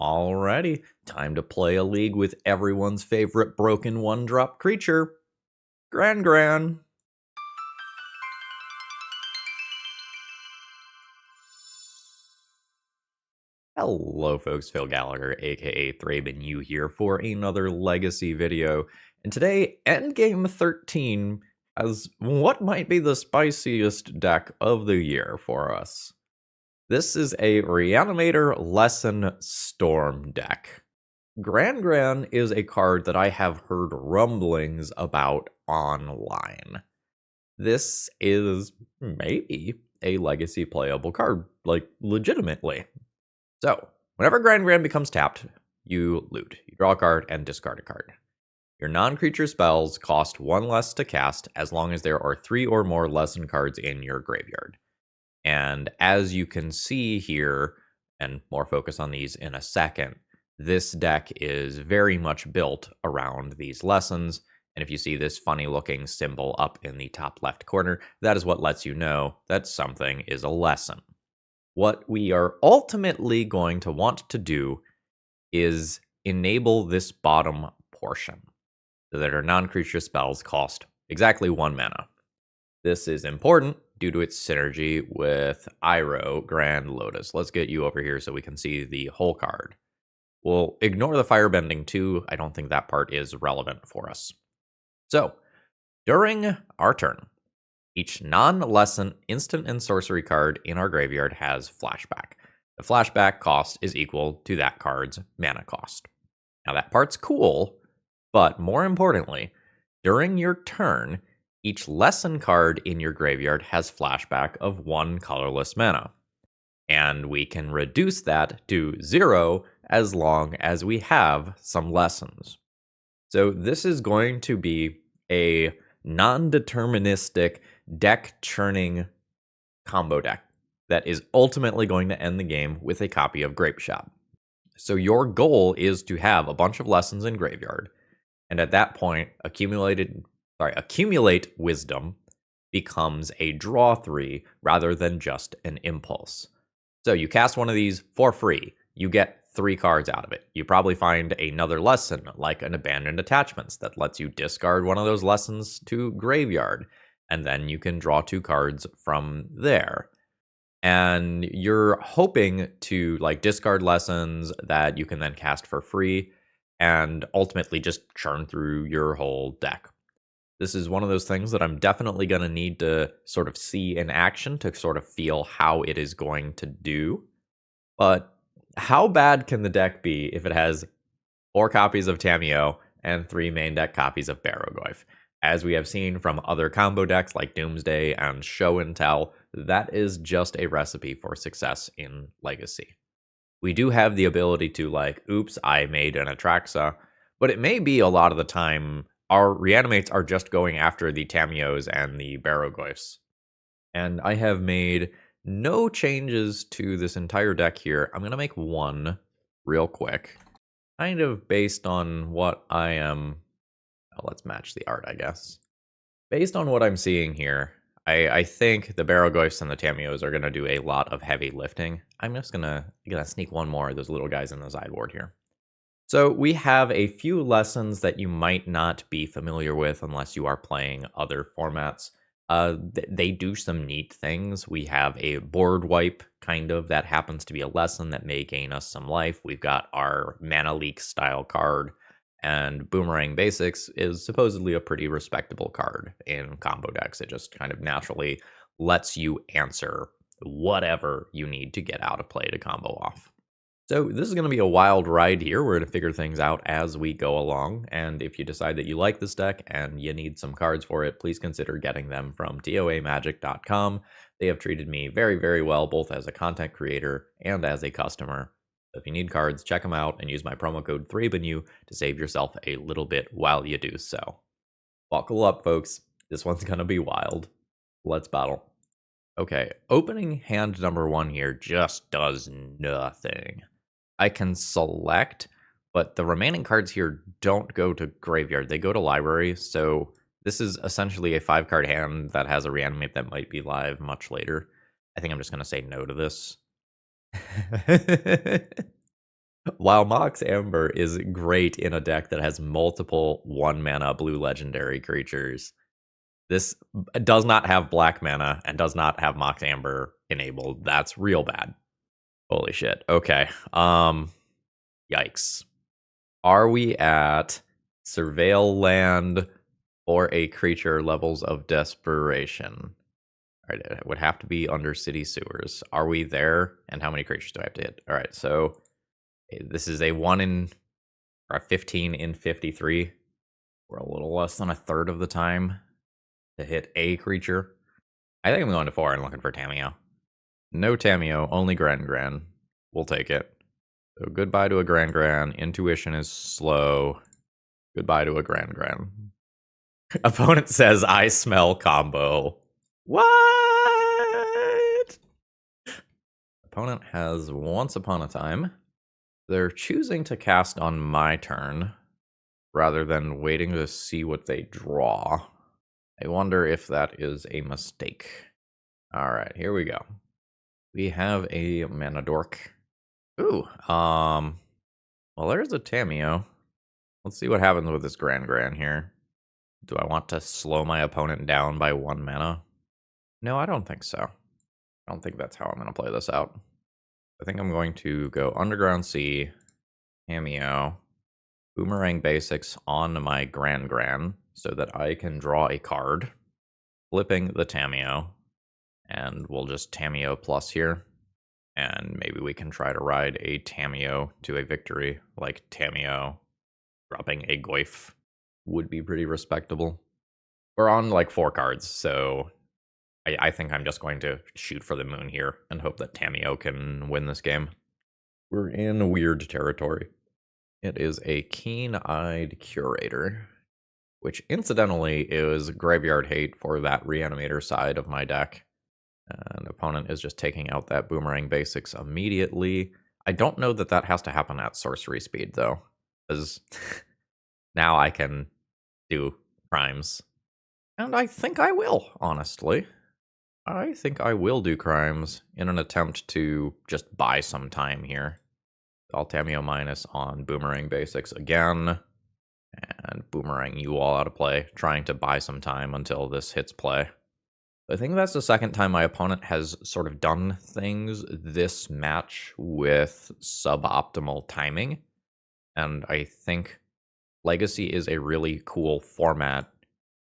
Alrighty, time to play a league with everyone's favorite broken one-drop creature, Gran-Gran. Hello folks, Phil Gallagher, aka ThrabenU here for another Legacy video. And today, Endgame 13 has what might be the spiciest deck of the year for us. This is a Reanimator Lesson Storm deck. Gran-Gran is a card that I have heard rumblings about online. This is maybe a legacy playable card, like legitimately. So, whenever Gran-Gran becomes tapped, you loot. You draw a card and discard a card. Your non-creature spells cost 1 less to cast as long as there are 3 or more lesson cards in your graveyard. And as you can see here, and more focus on these in a second, this deck is very much built around these lessons. And if you see this funny looking symbol up in the top left corner, that is what lets you know that something is a lesson. What we are ultimately going to want to do is enable this bottom portion so that our non-creature spells cost exactly 1 mana. This is important due to its synergy with Iroh, Grand Lotus. Let's get you over here so we can see the whole card. We'll ignore the firebending too. I don't think that part is relevant for us. So, during our turn, each non-lesson instant and sorcery card in our graveyard has flashback. The flashback cost is equal to that card's mana cost. Now that part's cool, but more importantly, during your turn, each lesson card in your graveyard has flashback of 1 colorless mana. And we can reduce that to 0 as long as we have some lessons. So this is going to be a non-deterministic deck churning combo deck that is ultimately going to end the game with a copy of Grapeshot. So your goal is to have a bunch of lessons in graveyard, and at that point, accumulate wisdom becomes a draw 3 rather than just an impulse. So you cast one of these for free. You get 3 cards out of it. You probably find another lesson, like an Abandoned Attachments, that lets you discard one of those lessons to graveyard, and then you can draw 2 cards from there. And you're hoping to discard lessons that you can then cast for free, and ultimately just churn through your whole deck. This is one of those things that I'm definitely going to need to sort of see in action to sort of feel how it is going to do. But how bad can the deck be if it has 4 copies of Tamiyo and 3 main deck copies of Barrowgoyf? As we have seen from other combo decks like Doomsday and Show and Tell, that is just a recipe for success in Legacy. We do have the ability to oops, I made an Atraxa, but it may be a lot of the time our Reanimates are just going after the Tamiyos and the Barrowgoyfs. And I have made no changes to this entire deck here. I'm going to make one real quick, kind of based on what I am... Oh, let's match the art, I guess. Based on what I'm seeing here, I think the Barrowgoyfs and the Tamiyos are going to do a lot of heavy lifting. I'm just going to sneak one more of those little guys in the sideboard here. So we have a few lessons that you might not be familiar with unless you are playing other formats. They do some neat things. We have a board wipe, kind of, that happens to be a lesson that may gain us some life. We've got our Mana Leak style card, and Boomerang Basics is supposedly a pretty respectable card in combo decks. It just kind of naturally lets you answer whatever you need to get out of play to combo off. So this is going to be a wild ride here. We're going to figure things out as we go along. And if you decide that you like this deck and you need some cards for it, please consider getting them from toamagic.com. They have treated me very, very well, both as a content creator and as a customer. So if you need cards, check them out and use my promo code ThrabenU to save yourself a little bit while you do so. Buckle up, folks. This one's going to be wild. Let's battle. Okay, opening hand number 1 here just does nothing. I can select, but the remaining cards here don't go to graveyard. They go to library, so this is essentially a 5-card hand that has a Reanimate that might be live much later. I think I'm just going to say no to this. While Mox Amber is great in a deck that has multiple 1-mana blue legendary creatures, this does not have black mana and does not have Mox Amber enabled. That's real bad. Holy shit. Okay. Yikes. Are we at Surveil Land or a creature levels of desperation? All right, it would have to be under city sewers. Are we there? And how many creatures do I have to hit? All right, so this is a 1 in or a 15 in 53. We're a little less than a third of the time to hit a creature. I think I'm going to 4 and looking for Tamiyo. No Tamiyo, only Gran-Gran. We'll take it. So goodbye to a Gran-Gran. Intuition is slow. Goodbye to a Gran-Gran. Opponent says, I smell combo. What? Opponent has Once Upon a Time. They're choosing to cast on my turn rather than waiting to see what they draw. I wonder if that is a mistake. All right, here we go. We have a mana dork. Ooh, well, there's a Tamiyo. Let's see what happens with this Gran-Gran here. Do I want to slow my opponent down by 1 mana? No, I don't think so. I don't think that's how I'm going to play this out. I think I'm going to go Underground Sea, Tamiyo, Boomerang Basics on my Gran-Gran so that I can draw a card, flipping the Tamiyo, and we'll just Tamiyo plus here. And maybe we can try to ride a Tamiyo to a victory, like Tamiyo dropping a Goyf would be pretty respectable. We're on like 4 cards, so I think I'm just going to shoot for the moon here and hope that Tamiyo can win this game. We're in weird territory. It is a Keen-Eyed Curator, which incidentally is graveyard hate for that Reanimator side of my deck. And opponent is just taking out that Boomerang Basics immediately. I don't know that that has to happen at sorcery speed, though, because now I can do crimes. And I think I will, honestly. I think I will do crimes in an attempt to just buy some time here. I'll Tamiyo minus on Boomerang Basics again. And Boomerang you all out of play, trying to buy some time until this hits play. I think that's the second time my opponent has sort of done things this match with suboptimal timing. And I think Legacy is a really cool format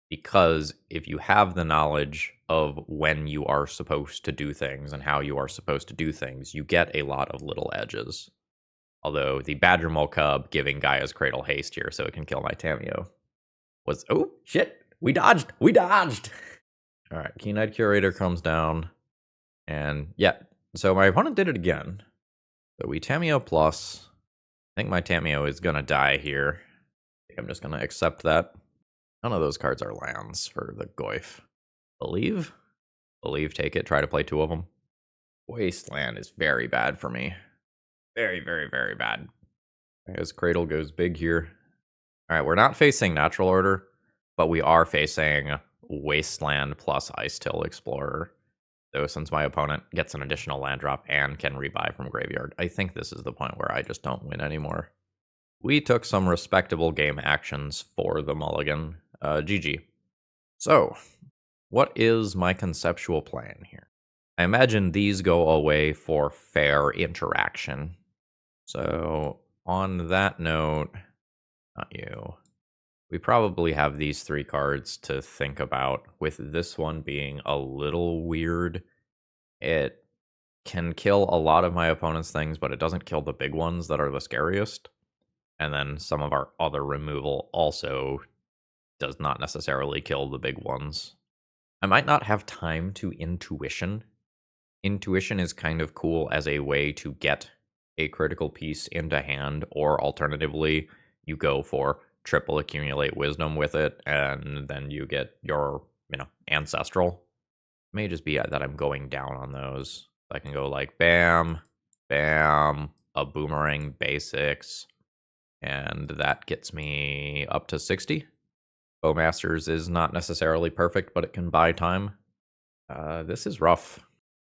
because if you have the knowledge of when you are supposed to do things and how you are supposed to do things, you get a lot of little edges. Although the Badger Mole Cub giving Gaia's Cradle haste here so it can kill my Tamiyo was... Oh, shit! We dodged! We dodged! Alright, Keen-Eyed Curator comes down. And, yeah, so my opponent did it again. So we Tamiyo plus. I think my Tamiyo is gonna die here. I'm just gonna accept that. None of those cards are lands for the Goyf. Believe? Believe, take it, try to play 2 of them. Wasteland is very bad for me. Very, very, very bad. His Cradle goes big here. Alright, we're not facing Natural Order, but we are facing Wasteland plus Ice-Till Explorer. So since my opponent gets an additional land drop and can rebuy from graveyard, I think this is the point where I just don't win anymore. We took some respectable game actions for the mulligan. GG. So, what is my conceptual plan here? I imagine these go away for fair interaction. So, on that note, not you. We probably have these 3 cards to think about, with this one being a little weird. It can kill a lot of my opponent's things, but it doesn't kill the big ones that are the scariest. And then some of our other removal also does not necessarily kill the big ones. I might not have time to Intuition. Intuition is kind of cool as a way to get a critical piece into hand, or alternatively, you go for triple accumulate wisdom with it, and then you get your, ancestral. It may just be that I'm going down on those. I can go like bam, bam, a Boomerang Basics, and that gets me up to 60. Bowmasters is not necessarily perfect, but it can buy time. This is rough.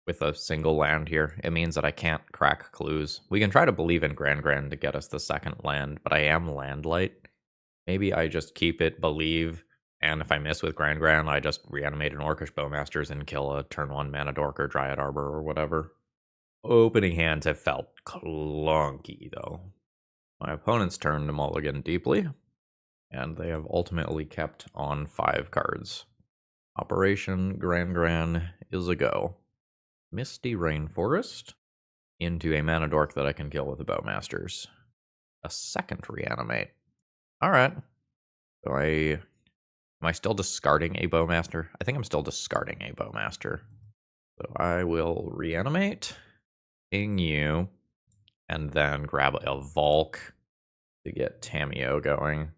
with a single land here. It means that I can't crack clues. We can try to believe in Gran-Gran to get us the second land, but I am land light. Maybe I just keep it, believe, and if I miss with Gran-Gran, I just reanimate an Orcish Bowmasters and kill a turn 1 Mana Dork or Dryad Arbor or whatever. Opening hands have felt clunky, though. My opponent's turn to mulligan deeply, and they have ultimately kept on 5 cards. Operation Gran-Gran is a go. Misty Rainforest into a Mana Dork that I can kill with the Bowmasters. A second Reanimate. Alright. So am I still discarding a Bowmaster? I think I'm still discarding a Bowmaster. So I will Reanimate, ping you, and then grab a Volk to get Tamiyo going.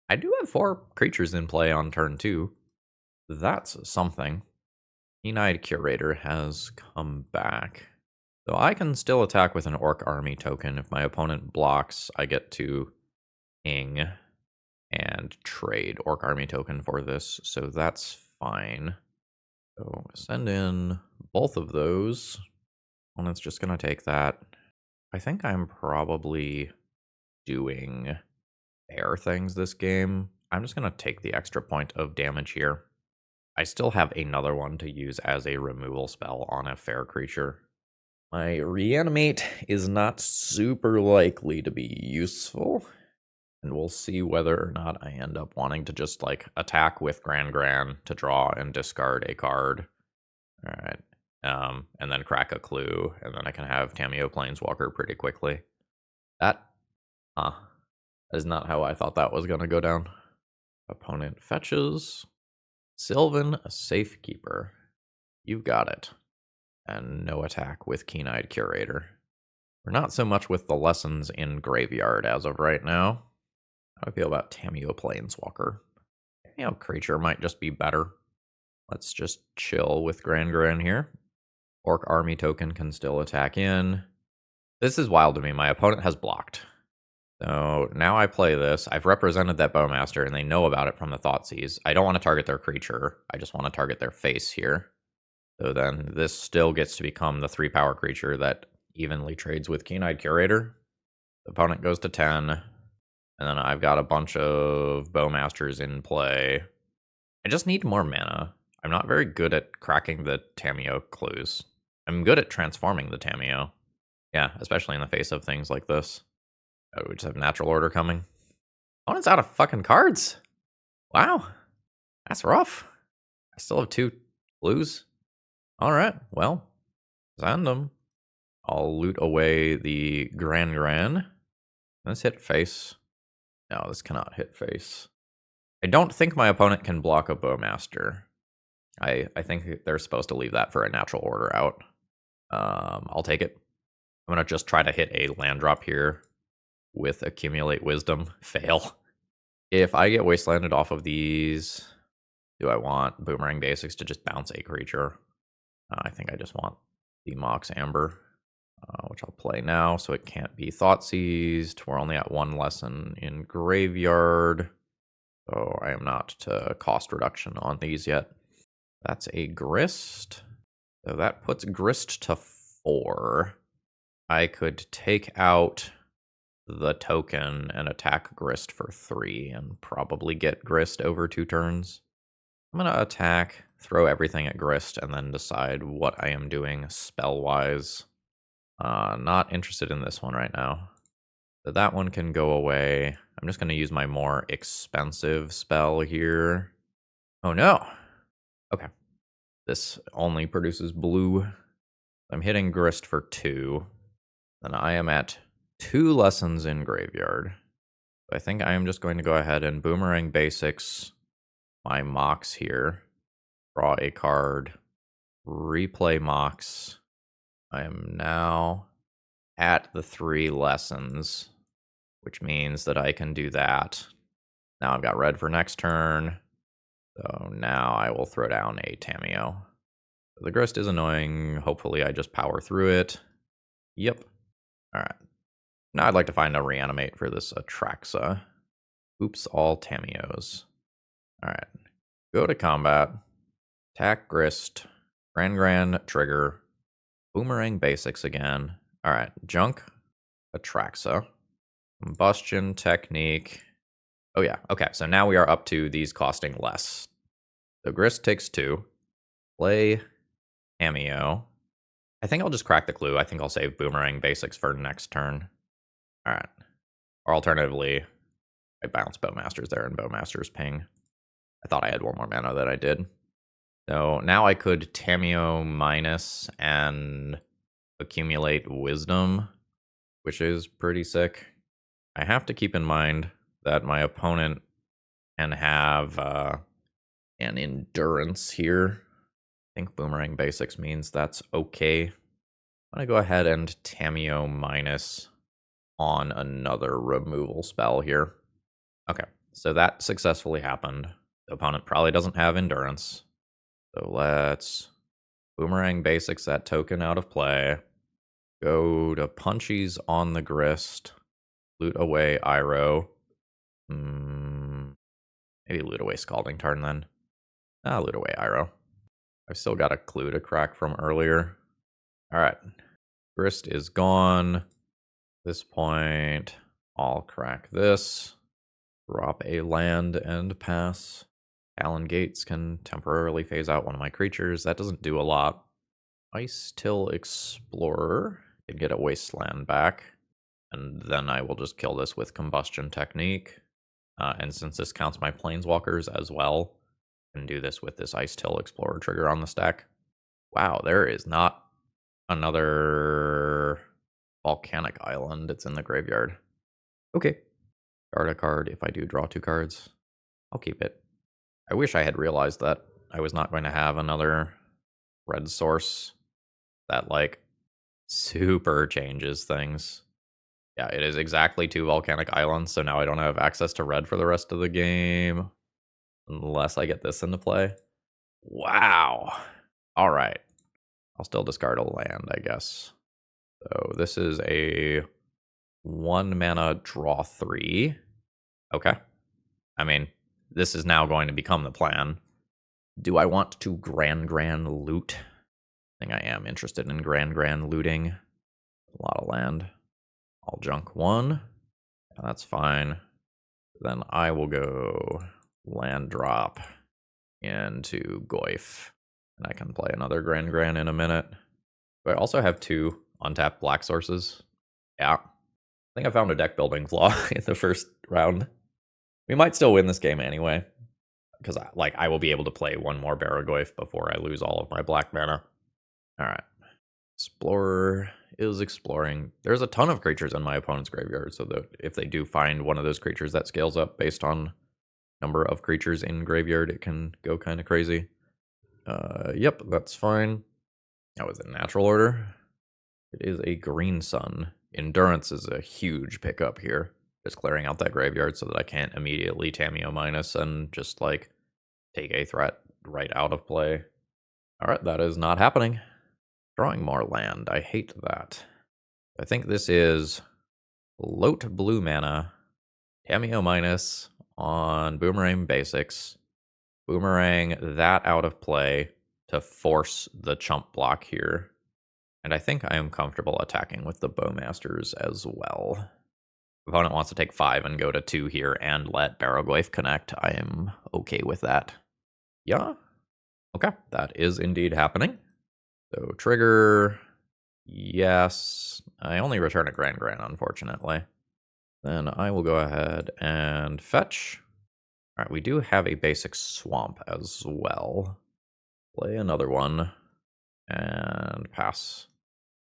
I do have 4 creatures in play on turn 2. That's something. Keen-Eyed Curator has come back. So I can still attack with an Orc Army token. If my opponent blocks, I get to ping and trade Orc Army token for this, so that's fine. So send in both of those. Opponent's just going to take that. I think I'm probably doing fair things this game. I'm just going to take the extra point of damage here. I still have another one to use as a removal spell on a fair creature. My Reanimate is not super likely to be useful, and we'll see whether or not I end up wanting to just like attack with Gran-Gran to draw and discard a card. All right. And then crack a clue, and then I can have Tamiyo Planeswalker pretty quickly. That is not how I thought that was going to go down. Opponent fetches. Sylvan, a Safekeeper. You've got it. And no attack with Keen-Eyed Curator. We're not so much with the lessons in Graveyard as of right now. How do I feel about Tamiyo Planeswalker? Tamiyo Creature might just be better. Let's just chill with Gran-Gran here. Orc Army token can still attack in. This is wild to me. My opponent has blocked. So now I play this. I've represented that Bowmaster, and they know about it from the Thoughtseize. I don't want to target their creature. I just want to target their face here. So then this still gets to become the 3-power creature that evenly trades with Keen-Eyed Curator. The opponent goes to 10. And then I've got a bunch of Bowmasters in play. I just need more mana. I'm not very good at cracking the Tamiyo clues. I'm good at transforming the Tamiyo. Yeah, especially in the face of things like this. Oh, we just have Natural Order coming. Opponent's out of fucking cards. Wow. That's rough. I still have 2 blues. Alright, well. Send them. I'll loot away the Gran-Gran. Let's hit face. No, this cannot hit face. I don't think my opponent can block a Bowmaster. I think they're supposed to leave that for a Natural Order out. I'll take it. I'm going to just try to hit a land drop here with Accumulate Wisdom. Fail. If I get wastelanded off of these, do I want Boomerang Basics to just bounce a creature? I think I just want the Mox Amber, which I'll play now, so it can't be Thoughtseize. We're only at 1 lesson in Graveyard, so I am not to cost reduction on these yet. That's a Grist. So that puts Grist to 4. I could take out the token and attack Grist for 3 and probably get Grist over 2 turns. I'm going to attack, throw everything at Grist, and then decide what I am doing spell-wise. Not interested in this one right now. So that one can go away. I'm just going to use my more expensive spell here. Oh no! Okay. This only produces blue. I'm hitting Grist for 2. Then I am at 2 lessons in Graveyard. I think I am just going to go ahead and Boomerang Basics my Mox here. Draw a card. Replay Mox. I am now at the 3 lessons, which means that I can do that. Now I've got red for next turn. So now I will throw down a Tamiyo. The Grist is annoying. Hopefully I just power through it. Yep. Alright. Now I'd like to find a Reanimate for this Atraxa. Oops, all Tamiyos. Alright. Go to combat. Attack Grist. Gran-Gran trigger. Boomerang basics again. All right, junk, Atraxa, combustion technique. Oh yeah, okay, so now we are up to these costing less. So Grist takes 2. Play Tamiyo. I think I'll just crack the clue. I think I'll save Boomerang basics for next turn. All right. Or alternatively, I bounce Bowmasters there and Bowmasters ping. I thought I had 1 more mana than I did. So now I could Tamiyo minus and accumulate Wisdom, which is pretty sick. I have to keep in mind that my opponent can have an Endurance here. I think Boomerang Basics means that's okay. I'm going to go ahead and Tamiyo minus on another removal spell here. Okay, so that successfully happened. The opponent probably doesn't have Endurance. So let's Boomerang Basics that token out of play. Go to Punchies on the Grist. Loot away Iroh. Maybe loot away Scalding Tarn then. Loot away Iroh. I've still got a clue to crack from earlier. Alright. Grist is gone. At this point, I'll crack this. Drop a land and pass. Talon Gates can temporarily phase out one of my creatures. That doesn't do a lot. Ice Till Explorer can get a Wasteland back. And then I will just kill this with Combustion Technique. And since this counts my Planeswalkers as well, I can do this with this Ice Till Explorer trigger on the stack. Wow, there is not another Volcanic Island. It's in the graveyard. Okay. Guard a card. If I do draw 2 cards, I'll keep it. I wish I had realized that I was not going to have another red source that, like, super changes things. Yeah, it is exactly 2 Volcanic Islands, so now I don't have access to red for the rest of the game. Unless I get this into play. Wow. Alright. I'll still discard a land, I guess. So this is a 1 mana draw 3. Okay. I mean, this is now going to become the plan. Do I want to Gran-Gran loot? I think I am interested in Gran-Gran looting. A lot of land. I'll junk 1. That's fine. Then I will go land drop into Goyf. And I can play another Gran-Gran in a minute. But I also have 2 untapped black sources. Yeah. I think I found a deck building flaw in the first round. We might still win this game anyway. Because I will be able to play 1 more Barrowgoyf before I lose all of my black mana. Alright. Explorer is exploring. There's a ton of creatures in my opponent's graveyard, so that if they do find one of those creatures that scales up based on number of creatures in graveyard, it can go kind of crazy. Yep, that's fine. That was in natural order. It is a green sun. Endurance is a huge pickup here. Just clearing out that graveyard so that I can't immediately Tamiyo minus and just, like, take a threat right out of play. Alright, that is not happening. Drawing more land. I hate that. I think this is Lote blue mana, Tamiyo minus on Boomerang basics. Boomerang that out of play to force the chump block here. And I think I am comfortable attacking with the Bowmasters as well. Opponent wants to take 5 and go to 2 here and let Barrowgoyf connect. I am okay with that. Yeah. Okay, that is indeed happening. So trigger, yes. I only return a Gran-Gran, unfortunately. Then I will go ahead and fetch. All right, we do have a basic swamp as well. Play another one and pass.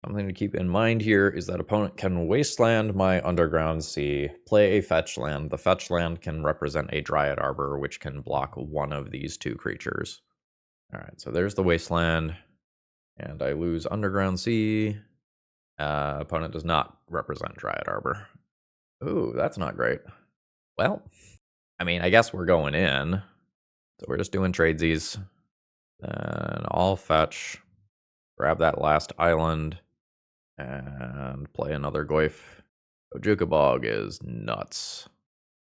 Something to keep in mind here is that opponent can wasteland my Underground Sea, play a fetch land. The fetch land can represent a Dryad Arbor, which can block one of these 2 creatures. All right, so there's the wasteland. And I lose Underground Sea. Opponent does not represent Dryad Arbor. Ooh, that's not great. Well, I mean, I guess we're going in. So we're just doing tradesies. And I'll fetch, grab that last island, and play another Goyf. Ojuka Bog is nuts.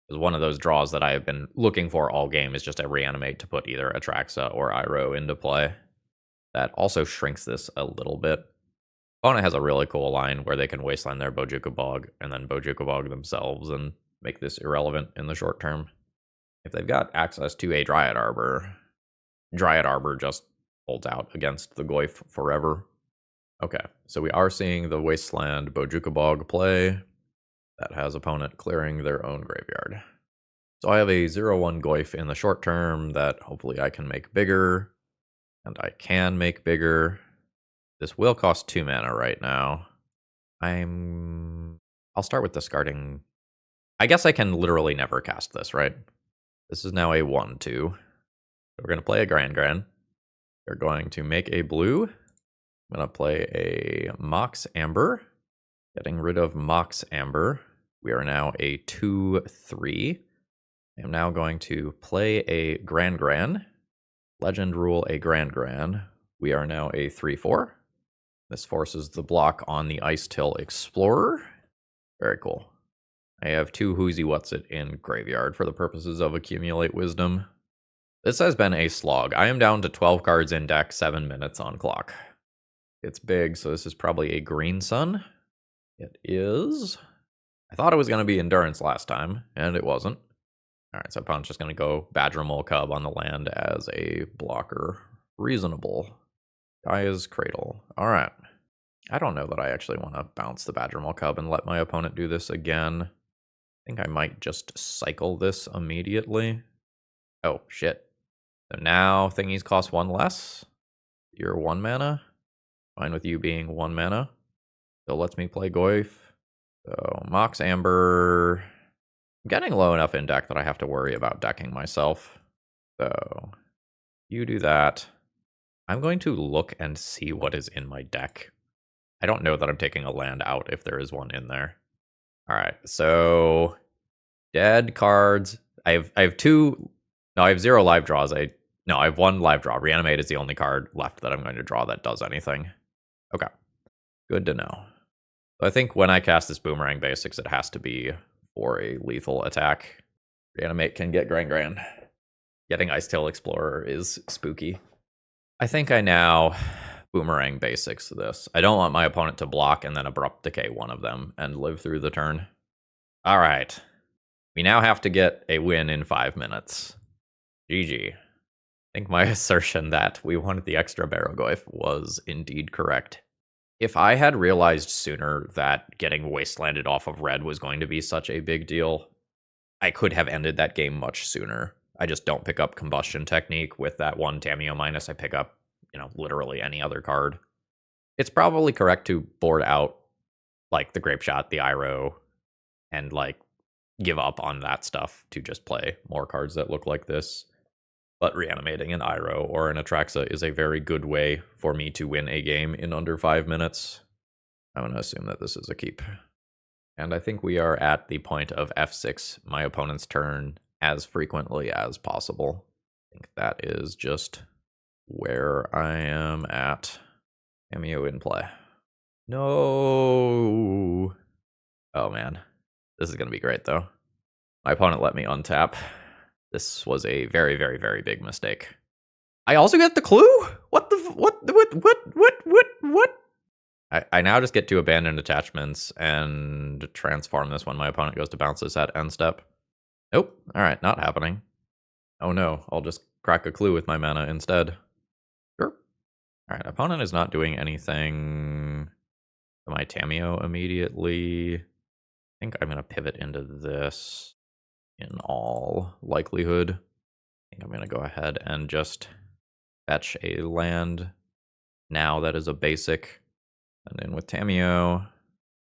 It's one of those draws that I have been looking for all game is just a Reanimate to put either Atraxa or Iroh into play. That also shrinks this a little bit. Opponent has a really cool line where they can wasteland their Bojuka Bog and then Bojuka Bog themselves and make this irrelevant in the short term. If they've got access to a Dryad Arbor just holds out against the Goyf forever. Okay, so we are seeing the Wasteland Bojuka Bog play. That has opponent clearing their own graveyard. So I have a 0-1 Goyf in the short term that hopefully I can make bigger. And I can make bigger. This will cost 2 mana right now. I'll start with discarding. I guess I can literally never cast this, right? This is now a 1-2. So we're going to play a Gran-Gran. We're going to make a blue. I'm going to play a Mox Amber. Getting rid of Mox Amber. We are now a 2-3. I'm now going to play a Gran-Gran. Legend rule a Gran-Gran. We are now a 3-4. This forces the block on the Ice Till Explorer. Very cool. I have 2 Whoozy What's It in graveyard for the purposes of Accumulate Wisdom. This has been a slog. I am down to 12 cards in deck, 7 minutes on clock. It's big, so this is probably a Green Sun. It is. I thought it was going to be Endurance last time, and it wasn't. Alright, so opponent's just going to go Badgermole Cub on the land as a blocker. Reasonable. Gaia's Cradle. Alright. I don't know that I actually want to bounce the Badgermole Cub and let my opponent do this again. I think I might just cycle this immediately. Oh, shit. So now thingies cost 1 less. You're 1 mana. Fine with you being 1 mana. Still lets me play Goyf. So Mox Amber. I'm getting low enough in deck that I have to worry about decking myself. So you do that. I'm going to look and see what is in my deck. I don't know that I'm taking a land out if there is one in there. All right, so dead cards. I have 2. No, I have 0 live draws. I have 1 live draw. Reanimate is the only card left that I'm going to draw that does anything. Okay, good to know. So I think when I cast this Boomerang Basics, it has to be for a lethal attack. Reanimate can get Gran-Gran. Getting Ice Tail Explorer is spooky. I think I now Boomerang Basics this. I don't want my opponent to block and then Abrupt Decay one of them and live through the turn. All right. We now have to get a win in 5 minutes. GG. I think my assertion that we wanted the extra Barrowgoyf was indeed correct. If I had realized sooner that getting wastelanded off of red was going to be such a big deal, I could have ended that game much sooner. I just don't pick up Combustion Technique with that 1 Tamiyo minus. I pick up, literally any other card. It's probably correct to board out, like, the Grapeshot, the Iroh, and, like, give up on that stuff to just play more cards that look like this. But reanimating an Iroh or an Atraxa is a very good way for me to win a game in under 5 minutes. I'm going to assume that this is a keep. And I think we are at the point of F6, my opponent's turn, as frequently as possible. I think that is just where I am at. Tamiyo in play. No. Oh, man. This is going to be great, though. My opponent let me untap. This was a very, very, very big mistake. I also get the clue? What? I now just get to abandon attachments and transform this when my opponent goes to bounce this at end step. Nope. Alright, not happening. Oh no, I'll just crack a clue with my mana instead. Sure. Alright, opponent is not doing anything to my Tamiyo immediately. I think I'm going to pivot into this in all likelihood. I think I'm going to go ahead and just fetch a land now that is a basic. And then with Tamiyo,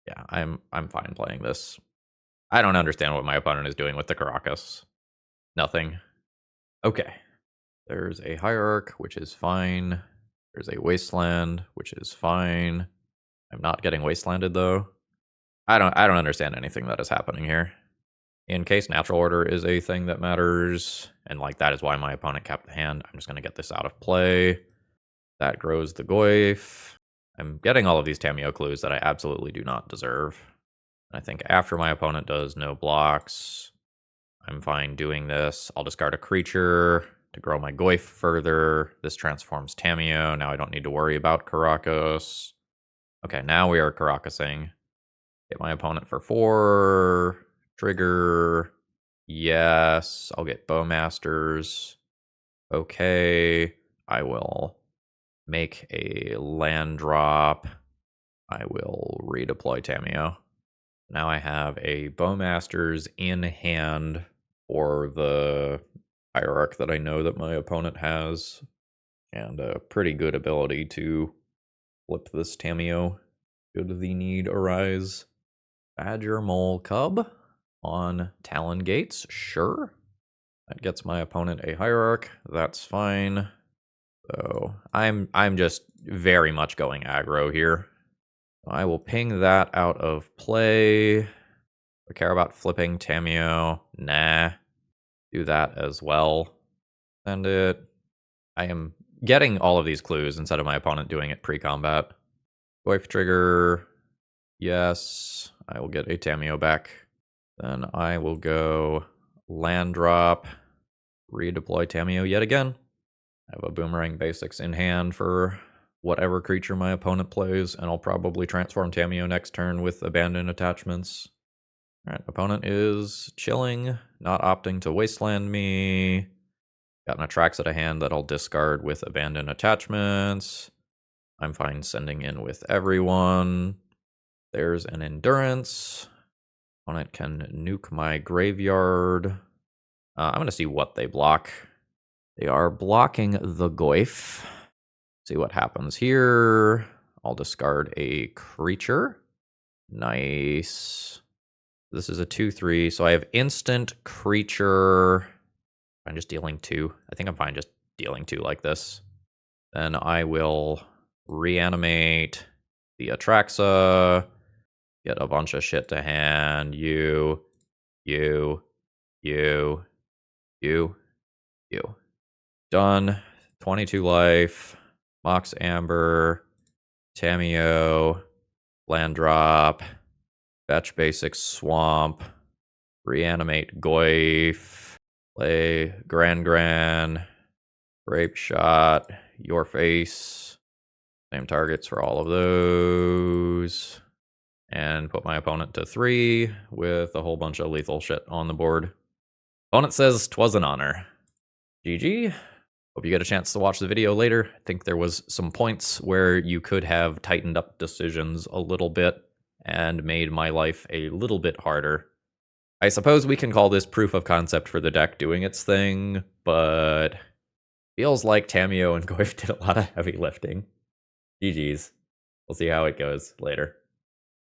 yeah, I'm fine playing this. I don't understand what my opponent is doing with the Caracas. Nothing. Okay. There's a Hierarch, which is fine. There's a Wasteland, which is fine. I'm not getting Wastelanded though. I don't understand anything that is happening here. In case natural order is a thing that matters, and like that is why my opponent kept the hand, I'm just going to get this out of play. That grows the Goyf. I'm getting all of these Tamiyo clues that I absolutely do not deserve. I think after my opponent does no blocks, I'm fine doing this. I'll discard a creature to grow my Goyf further. This transforms Tamiyo. Now I don't need to worry about Caracas. Okay, now we are Caracasing. Hit my opponent for 4. Trigger. Yes. I'll get Bowmasters. Okay. I will make a land drop. I will redeploy Tamiyo. Now I have a Bowmasters in hand for the Hierarch that I know that my opponent has. And a pretty good ability to flip this Tamiyo should the need arise. Badger Mole Cub on Talon Gates, sure. That gets my opponent a Hierarch, that's fine. So I'm just very much going aggro here. I will ping that out of play. I care about flipping Tamiyo. Nah. Do that as well. Send it. I am getting all of these clues instead of my opponent doing it pre-combat. Goyf trigger. Yes. I will get a Tamiyo back. Then I will go land drop. Redeploy Tamiyo yet again. I have a Boomerang Basics in hand for whatever creature my opponent plays, and I'll probably transform Tamiyo next turn with Abandoned Attachments. Alright, opponent is chilling, not opting to wasteland me. Got an Atraxa at a hand that I'll discard with Abandoned Attachments. I'm fine sending in with everyone. There's an Endurance. Opponent can nuke my graveyard. I'm going to see what they block. They are blocking the Goyf. See what happens here. I'll discard a creature. Nice. This is a 2/3, so I have instant creature. I'm just dealing 2. I think I'm fine just dealing 2 like this. Then I will reanimate the Atraxa. Get a bunch of shit to hand. You. Done. 22 life. Mox Amber. Tamiyo. Land drop. Fetch Basic Swamp. Reanimate Goyf. Play Gran-Gran. Grapeshot. Your face. Same targets for all of those. And put my opponent to 3 with a whole bunch of lethal shit on the board. Opponent says 'twas an honor. GG. Hope you get a chance to watch the video later. I think there was some points where you could have tightened up decisions a little bit and made my life a little bit harder. I suppose we can call this proof of concept for the deck doing its thing, but feels like Tamiyo and Goyf did a lot of heavy lifting. GG's. We'll see how it goes later.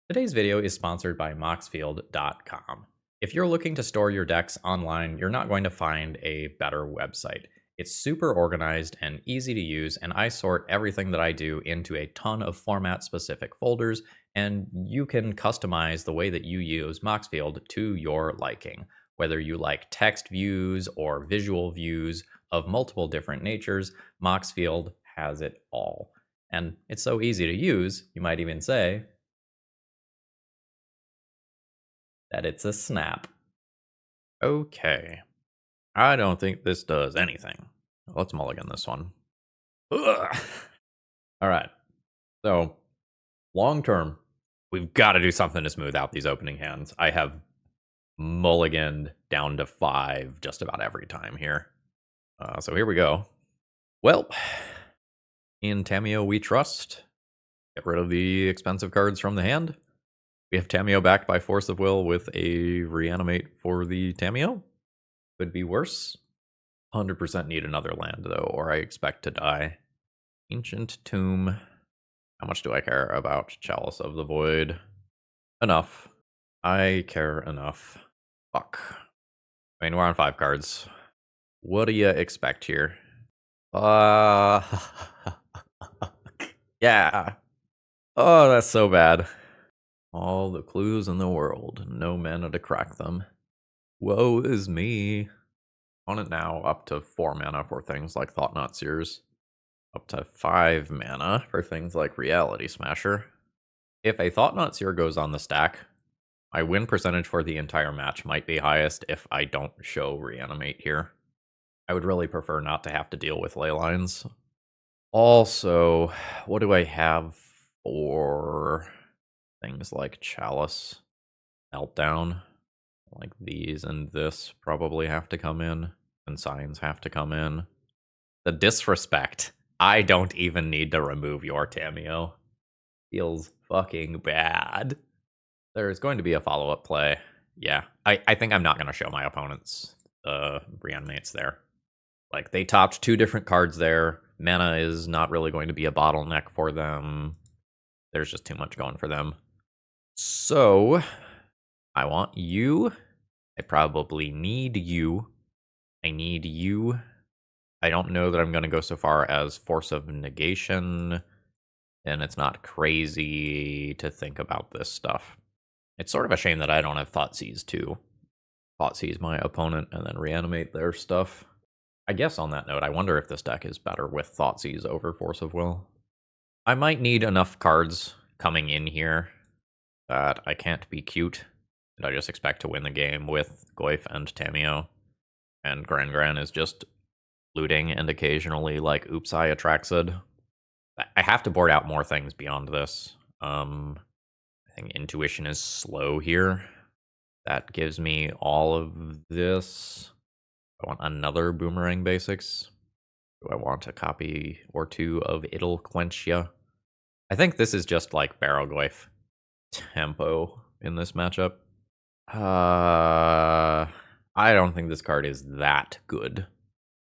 Today's video is sponsored by Moxfield.com. If you're looking to store your decks online, you're not going to find a better website. It's super organized and easy to use, and I sort everything that I do into a ton of format-specific folders, and you can customize the way that you use Moxfield to your liking. Whether you like text views or visual views of multiple different natures, Moxfield has it all. And it's so easy to use, you might even say that it's a snap. Okay. I don't think this does anything. Let's mulligan this one. Ugh. All right. So, long term, we've got to do something to smooth out these opening hands. I have mulliganed down to 5 just about every time here. So here we go. Well, in Tamiyo we trust. Get rid of the expensive cards from the hand. We have Tamiyo backed by Force of Will with a Reanimate for the Tamiyo. Could be worse. 100% need another land, though, or I expect to die. Ancient Tomb. How much do I care about Chalice of the Void? Enough. I care enough. Fuck. I mean, we're on 5 cards. What do you expect here? Yeah. Oh, that's so bad. All the clues in the world, no mana to crack them. Woe is me. Opponent now up to 4 mana for things like Thought-Knot Seers. Up to 5 mana for things like Reality Smasher. If a Thought-Knot Seer goes on the stack, my win percentage for the entire match might be highest if I don't show Reanimate here. I would really prefer not to have to deal with ley lines. Also, what do I have or things like Chalice, Meltdown, like these and this probably have to come in, and signs have to come in. The disrespect. I don't even need to remove your Tamiyo. Feels fucking bad. There's going to be a follow-up play. Yeah, I think I'm not going to show my opponents Reanimates there. Like, they topped 2 different cards there. Mana is not really going to be a bottleneck for them. There's just too much going for them. So, I want you. I probably need you. I need you. I don't know that I'm going to go so far as Force of Negation, and it's not crazy to think about this stuff. It's sort of a shame that I don't have Thoughtseize too. Thoughtseize my opponent and then reanimate their stuff. I guess on that note, I wonder if this deck is better with Thoughtseize over Force of Will. I might need enough cards coming in here that I can't be cute, and I just expect to win the game with Goyf and Tamiyo. And Gran-Gran is just looting and occasionally like, oops, I Atraxa'd. I have to board out more things beyond this. I think Intuition is slow here. That gives me all of this. I want another Boomerang Basics. Do I want a copy or 2 of It'll Quench Ya? I think this is just like Barrowgoyf tempo in this matchup. I don't think this card is that good.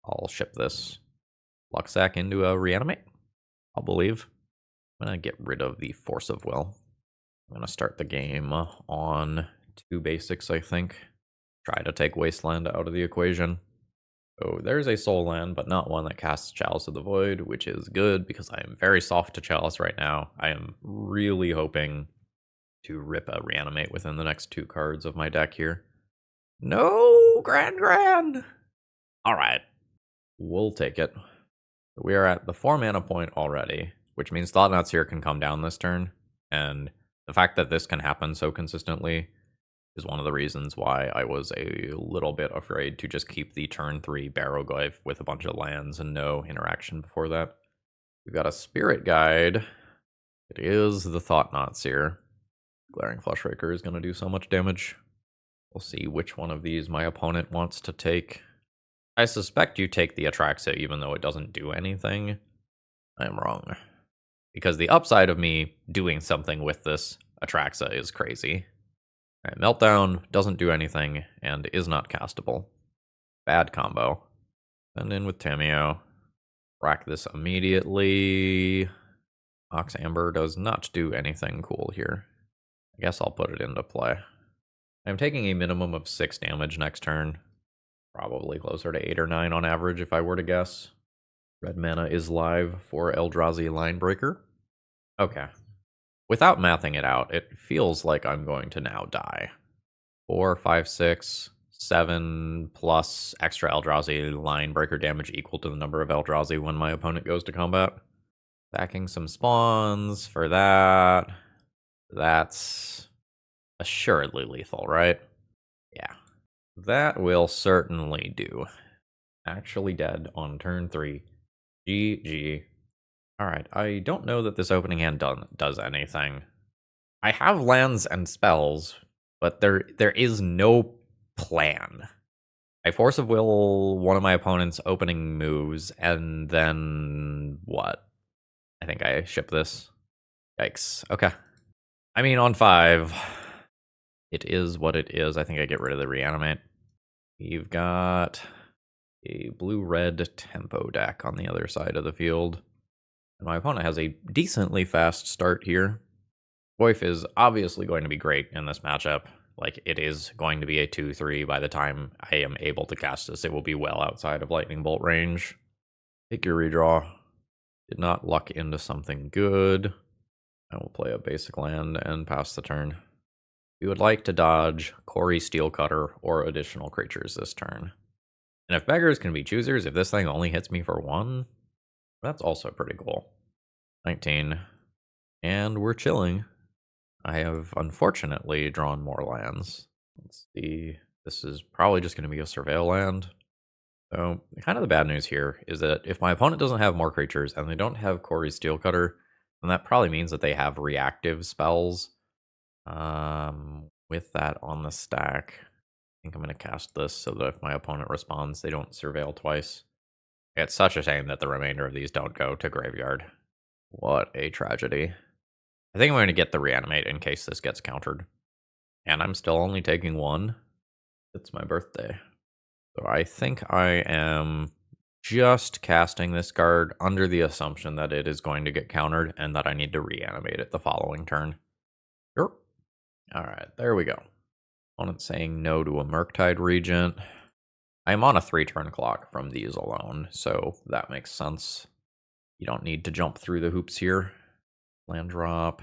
I'll ship this Luxac into a Reanimate. I'll believe. I'm going to get rid of the Force of Will. I'm going to start the game on 2 basics, I think. Try to take Wasteland out of the equation. So there's a Soul Land, but not one that casts Chalice of the Void, which is good because I am very soft to Chalice right now. I am really hoping to rip a Reanimate within the next 2 cards of my deck here. No, Gran-Gran! Alright, we'll take it. We are at the 4 mana point already, which means Thought-Knot Seer can come down this turn, and the fact that this can happen so consistently is one of the reasons why I was a little bit afraid to just keep the turn 3 Barrowgoyf with a bunch of lands and no interaction before that. We've got a Spirit Guide. It is the Thought-Knot Seer. Glaring Fleshraker is going to do so much damage. We'll see which one of these my opponent wants to take. I suspect you take the Atraxa even though it doesn't do anything. I am wrong. Because the upside of me doing something with this Atraxa is crazy. Alright, Meltdown doesn't do anything and is not castable. Bad combo. Send in with Tamiyo. Rack this immediately. Ox Amber does not do anything cool here. I guess I'll put it into play. I'm taking a minimum of 6 damage next turn. Probably closer to 8 or 9 on average if I were to guess. Red mana is live for Eldrazi Linebreaker. Okay. Without mathing it out, it feels like I'm going to now die. 4, 5, 6, 7 plus extra Eldrazi Linebreaker damage equal to the number of Eldrazi when my opponent goes to combat. Backing some spawns for that. That's assuredly lethal, right? Yeah. That will certainly do. Actually dead on turn 3. GG. Alright, I don't know that this opening hand does anything. I have lands and spells, but there is no plan. I Force of Will one of my opponent's opening moves, and then what? I think I ship this. Yikes. Okay. I mean, on 5, it is what it is. I think I get rid of the Reanimate. You've got a blue-red tempo deck on the other side of the field. And my opponent has a decently fast start here. Goyf is obviously going to be great in this matchup. Like, it is going to be a 2-3 by the time I am able to cast this. It will be well outside of Lightning Bolt range. Take your redraw. Did not luck into something good. I will play a basic land and pass the turn. We would like to dodge Kori Steelcutter or additional creatures this turn. And if beggars can be choosers, if this thing only hits me for 1, that's also pretty cool. 19. And we're chilling. I have unfortunately drawn more lands. Let's see. This is probably just going to be a Surveil land. So, kind of the bad news here is that if my opponent doesn't have more creatures and they don't have Kori Steelcutter, And that probably means that they have reactive spells. With that on the stack, I think I'm going to cast this so that if my opponent responds, they don't surveil twice. It's such a shame that the remainder of these don't go to graveyard. What a tragedy. I think I'm going to get the Reanimate in case this gets countered. And I'm still only taking one. It's my birthday. So I think I am just casting this card under the assumption that it is going to get countered and that I need to reanimate it the following turn. Sure. Alright, there we go. Opponent saying no to a Murktide Regent. I'm on a 3-turn clock from these alone, so that makes sense. You don't need to jump through the hoops here. Land drop.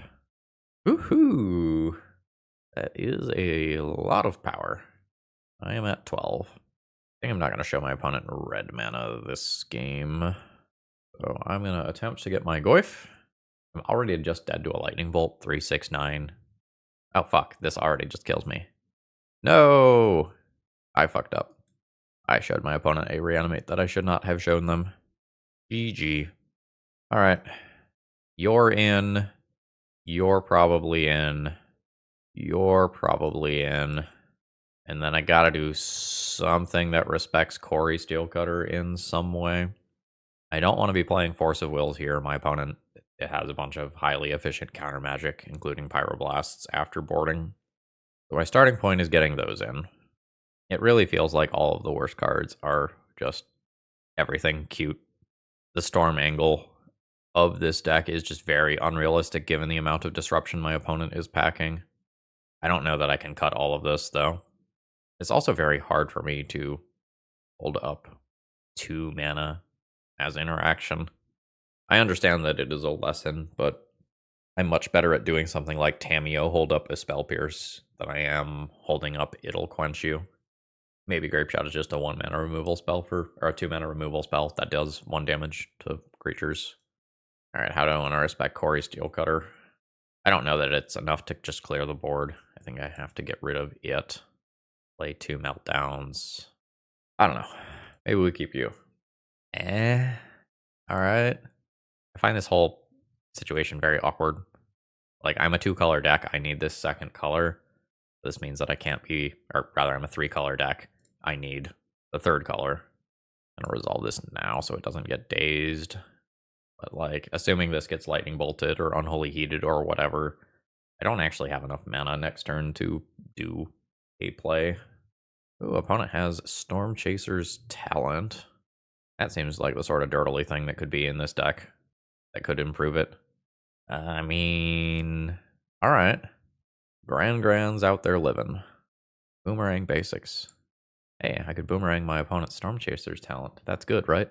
Woohoo! That is a lot of power. I am at 12. I think I'm not going to show my opponent red mana this game. So I'm going to attempt to get my Goyf. I'm already just dead to a Lightning Bolt. 3, 6, 9. Oh, fuck. This already just kills me. No! I fucked up. I showed my opponent a Reanimate that I should not have shown them. GG. Alright. You're in. You're probably in. You're probably in. And then I gotta do something that respects Corey Steelcutter in some way. I don't want to be playing Force of Wills here. My opponent has a bunch of highly efficient counter magic, including Pyroblasts, after boarding. So my starting point is getting those in. It really feels like all of the worst cards are just everything cute. The Storm angle of this deck is just very unrealistic given the amount of disruption my opponent is packing. I don't know that I can cut all of this, though. It's also very hard for me to hold up 2 mana as interaction. I understand that it is a lesson, but I'm much better at doing something like Tamiyo hold up a Spell Pierce than I am holding up It'll Quench You. Maybe Grapeshot is just a 1 mana removal spell or a 2 mana removal spell that does 1 damage to creatures. Alright, how do I want to respect Corey Steelcutter? I don't know that it's enough to just clear the board. I think I have to get rid of it. Play 2 Meltdowns. I don't know. Maybe we keep you. Alright. I find this whole situation very awkward. Like, I'm a 2-color deck. I need this second color. This means that I can't be, or rather, I'm a 3-color deck. I need the 3rd color. I'm gonna resolve this now so it doesn't get dazed. But, like, assuming this gets Lightning Bolted or Unholy Heated or whatever, I don't actually have enough mana next turn to do a play. Ooh, opponent has Storm Chaser's Talent. That seems like the sort of dirtily thing that could be in this deck. That could improve it. I mean, alright. Gran-Gran's out there living. Boomerang basics. Hey, I could boomerang my opponent's Storm Chaser's Talent. That's good, right?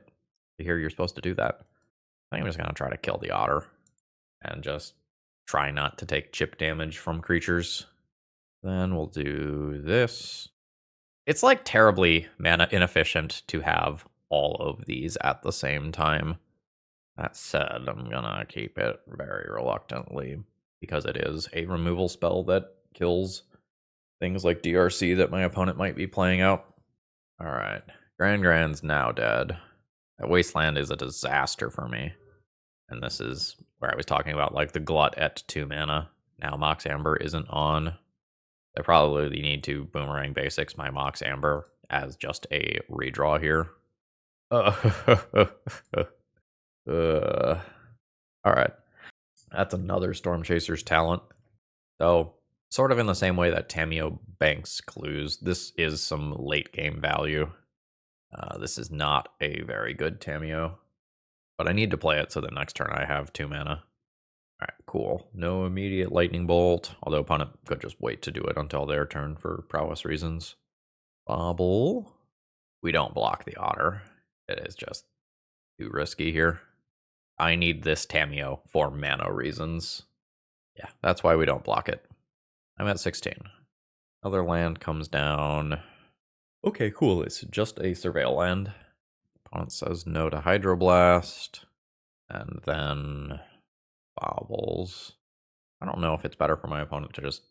I hear you're supposed to do that. I think I'm just going to try to kill the Otter. And just try not to take chip damage from creatures. Then we'll do this. It's like terribly mana inefficient to have all of these at the same time. That said, I'm gonna keep it very reluctantly because it is a removal spell that kills things like DRC that my opponent might be playing out. Alright, Gran-Gran's now dead. That Wasteland is a disaster for me. And this is where I was talking about, like, the Glut at 2 mana. Now Mox Amber isn't on. I probably need to boomerang basics my Mox Amber as just a redraw here. Alright. That's another Storm Chaser's Talent. So, sort of in the same way that Tamiyo banks clues, this is some late game value. This is not a very good Tamiyo. But I need to play it so that next turn I have 2 mana. Alright, cool. No immediate Lightning Bolt, although opponent could just wait to do it until their turn for prowess reasons. Bobble. We don't block the Otter. It is just too risky here. I need this Tamiyo for mana reasons. Yeah, that's why we don't block it. I'm at 16. Other land comes down. Okay, cool. It's just a Surveil land. Opponent says no to Hydroblast. And then bobbles. I don't know if it's better for my opponent to just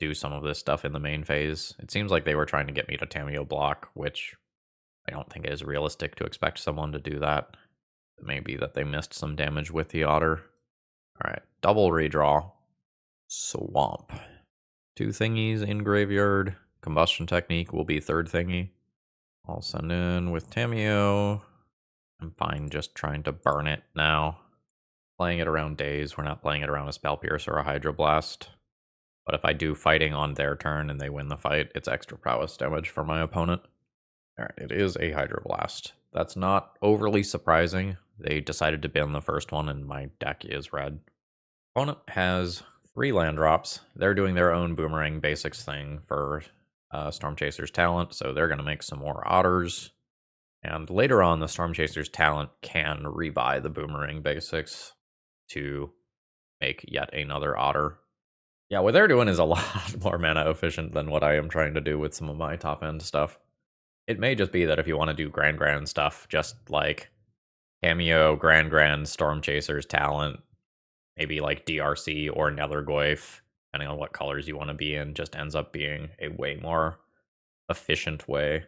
do some of this stuff in the main phase. It seems like they were trying to get me to Tamiyo block, which I don't think is realistic to expect someone to do that. It may be that they missed some damage with the Otter. Alright, double redraw. Swamp. 2 thingies in graveyard. Combustion technique will be 3rd thingy. I'll send in with Tamiyo. I'm fine just trying to burn it now. Playing it around days. We're not playing it around a Spell Pierce or a Hydroblast. But if I do fighting on their turn and they win the fight, it's extra prowess damage for my opponent. Alright, it is a Hydroblast. That's not overly surprising. They decided to bin the first one and my deck is red. Opponent has 3 land drops. They're doing their own Boomerang Basics thing for Storm Chaser's talent, so they're going to make some more Otters. And later on, the Storm Chaser's talent can rebuy the Boomerang Basics to make yet another Otter. Yeah, what they're doing is a lot more mana efficient than what I am trying to do with some of my top-end stuff. It may just be that if you want to do Gran-Gran stuff, just like Tamiyo, Gran-Gran, Storm Chaser's talent, maybe like DRC or Nethergoyf, depending on what colors you want to be in, just ends up being a way more efficient way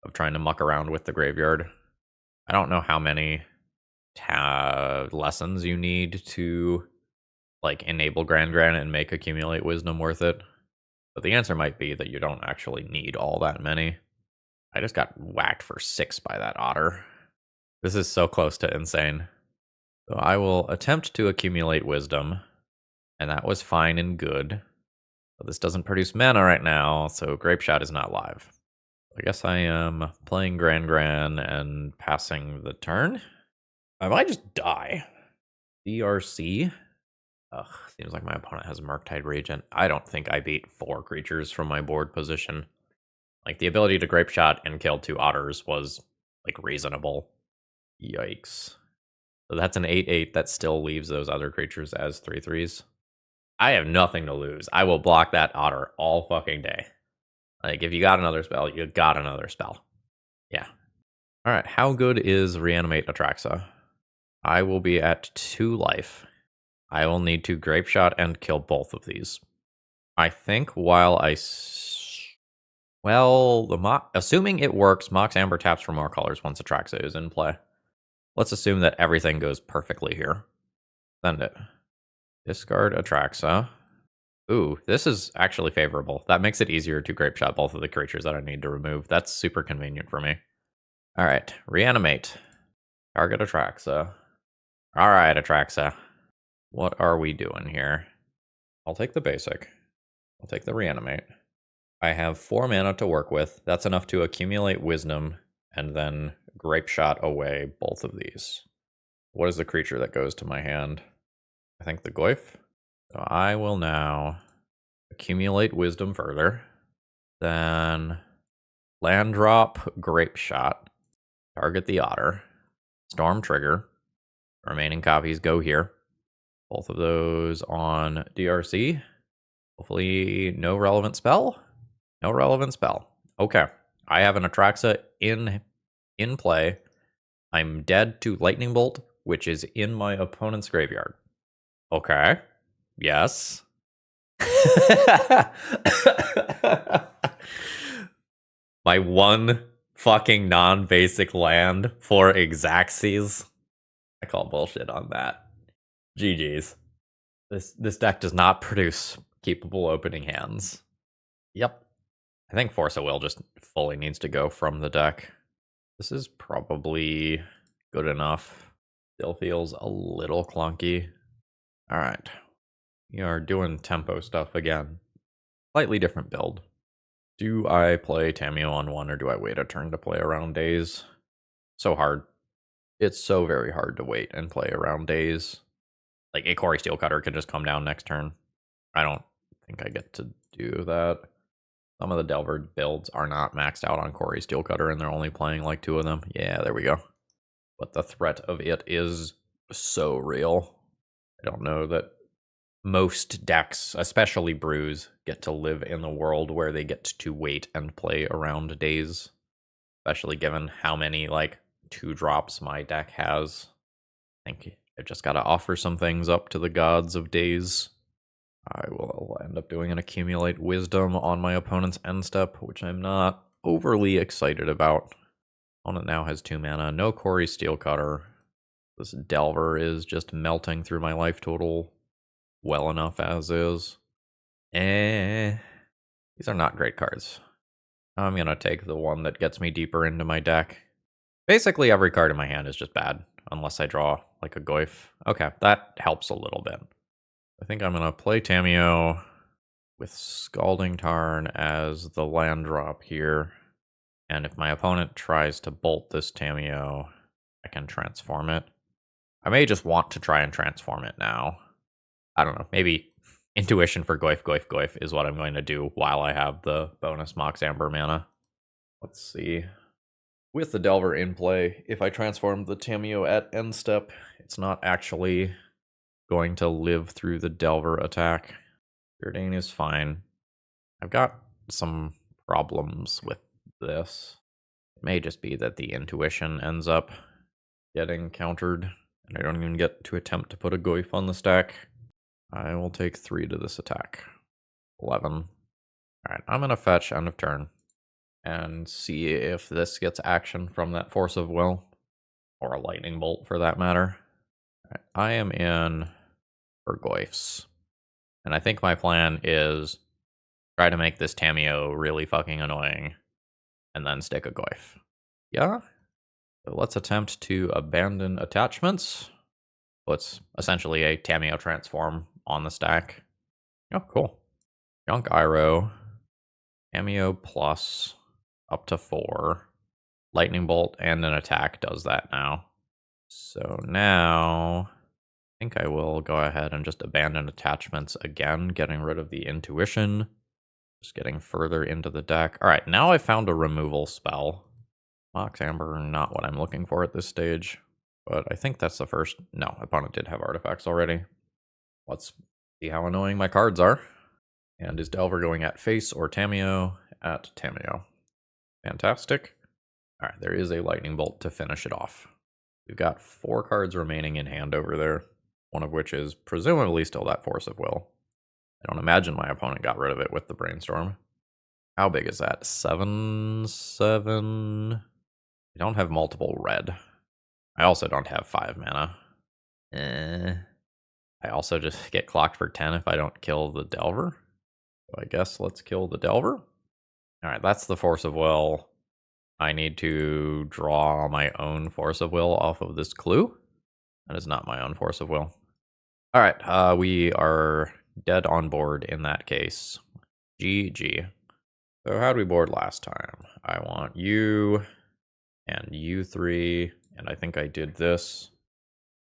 of trying to muck around with the graveyard. I don't know how many lessons you need to like enable Gran-Gran and make Accumulate Wisdom worth it, but the answer might be that you don't actually need all that many. I just got whacked for 6 by that Otter. This is so close to insane. So I will attempt to accumulate wisdom, and that was fine and good. But this doesn't produce mana right now, so Grapeshot is not live. I guess I am playing Gran-Gran and passing the turn. I might just die. DRC. Ugh, seems like my opponent has Murktide Regent. I don't think I beat 4 creatures from my board position. Like, the ability to Grapeshot and kill 2 Otters was, like, reasonable. Yikes. So that's an 8/8 that still leaves those other creatures as 3/3s. I have nothing to lose. I will block that Otter all fucking day. Like, if you got another spell, you got another spell. Yeah. Alright, how good is Reanimate Atraxa? I will be at 2 life. I will need to Grapeshot and kill both of these. I think while assuming it works, Mox Amber taps for more colors once Atraxa is in play. Let's assume that everything goes perfectly here. Send it. Discard Atraxa. Ooh, this is actually favorable. That makes it easier to Grapeshot both of the creatures that I need to remove. That's super convenient for me. Alright, Reanimate. Target Atraxa. Alright, Atraxa. What are we doing here? I'll take the basic. I'll take the Reanimate. I have 4 mana to work with. That's enough to accumulate wisdom and then Grapeshot away both of these. What is the creature that goes to my hand? I think the Goyf. So I will now accumulate wisdom further. Then land drop Grapeshot. Target the Otter. Storm trigger. Remaining copies go here. Both of those on DRC. Hopefully no relevant spell. No relevant spell. Okay. I have an Atraxa in play. I'm dead to Lightning Bolt, which is in my opponent's graveyard. Okay. Yes. My one fucking non-basic land for Xaxes. I call bullshit on that. GG's. This deck does not produce keepable opening hands. Yep. I think Force of Will just fully needs to go from the deck. This is probably good enough. Still feels a little clunky. Alright. We are doing tempo stuff again. Slightly different build. Do I play Tamiyo on 1 or do I wait a turn to play around days? So hard. It's so very hard to wait and play around days. Like, a Quarry Steelcutter could just come down next turn. I don't think I get to do that. Some of the Delver builds are not maxed out on Quarry Steelcutter, and they're only playing like 2 of them. Yeah, there we go. But the threat of it is so real. I don't know that most decks, especially brews, get to live in the world where they get to wait and play around days. Especially given how many, like, 2-drops my deck has. I think I've just got to offer some things up to the gods of days. I will end up doing an Accumulate Wisdom on my opponent's end step, which I'm not overly excited about. Opponent now has 2 mana, no Quarry Steelcutter. This Delver is just melting through my life total well enough as is. These are not great cards. I'm gonna take the one that gets me deeper into my deck. Basically, every card in my hand is just bad, unless I draw, like, a Goyf. Okay, that helps a little bit. I think I'm gonna play Tamiyo with Scalding Tarn as the land drop here. And if my opponent tries to bolt this Tamiyo, I can transform it. I may just want to try and transform it now. I don't know, maybe Intuition for Goyf, Goyf, Goyf is what I'm going to do while I have the bonus Mox Amber mana. Let's see. With the Delver in play, if I transform the Tamiyo at end step, it's not actually going to live through the Delver attack. Preordain is fine. I've got some problems with this. It may just be that the Intuition ends up getting countered, and I don't even get to attempt to put a Goyf on the stack. I will take 3 to this attack. 11. Alright, I'm going to fetch end of turn and see if this gets action from that Force of Will, or a Lightning Bolt for that matter. Right, I am in for Goyfs, and I think my plan is try to make this Tamiyo really fucking annoying, and then stick a Goyf. Yeah? So let's attempt to abandon attachments. So it's essentially a Tamiyo transform on the stack. Oh, cool. Junk Iroh. Tamiyo plus up to 4. Lightning Bolt and an attack does that now. So now I think I will go ahead and just abandon attachments again, getting rid of the Intuition. Just getting further into the deck. Alright, now I found a removal spell. Mox Amber, not what I'm looking for at this stage. But I think that's the first... No, opponent did have artifacts already. Let's see how annoying my cards are. And is Delver going at face or Tamiyo? At Tamiyo. Fantastic. Alright, there is a Lightning Bolt to finish it off. We've got 4 cards remaining in hand over there. One of which is presumably still that Force of Will. I don't imagine my opponent got rid of it with the Brainstorm. How big is that? 7, 7... I don't have multiple red. I also don't have 5 mana. I also just get clocked for 10 if I don't kill the Delver. So I guess let's kill the Delver. Alright, that's the Force of Will. I need to draw my own Force of Will off of this clue. That is not my own Force of Will. Alright, we are dead on board in that case. GG. So how did we board last time? I want you and you 3, and I think I did this.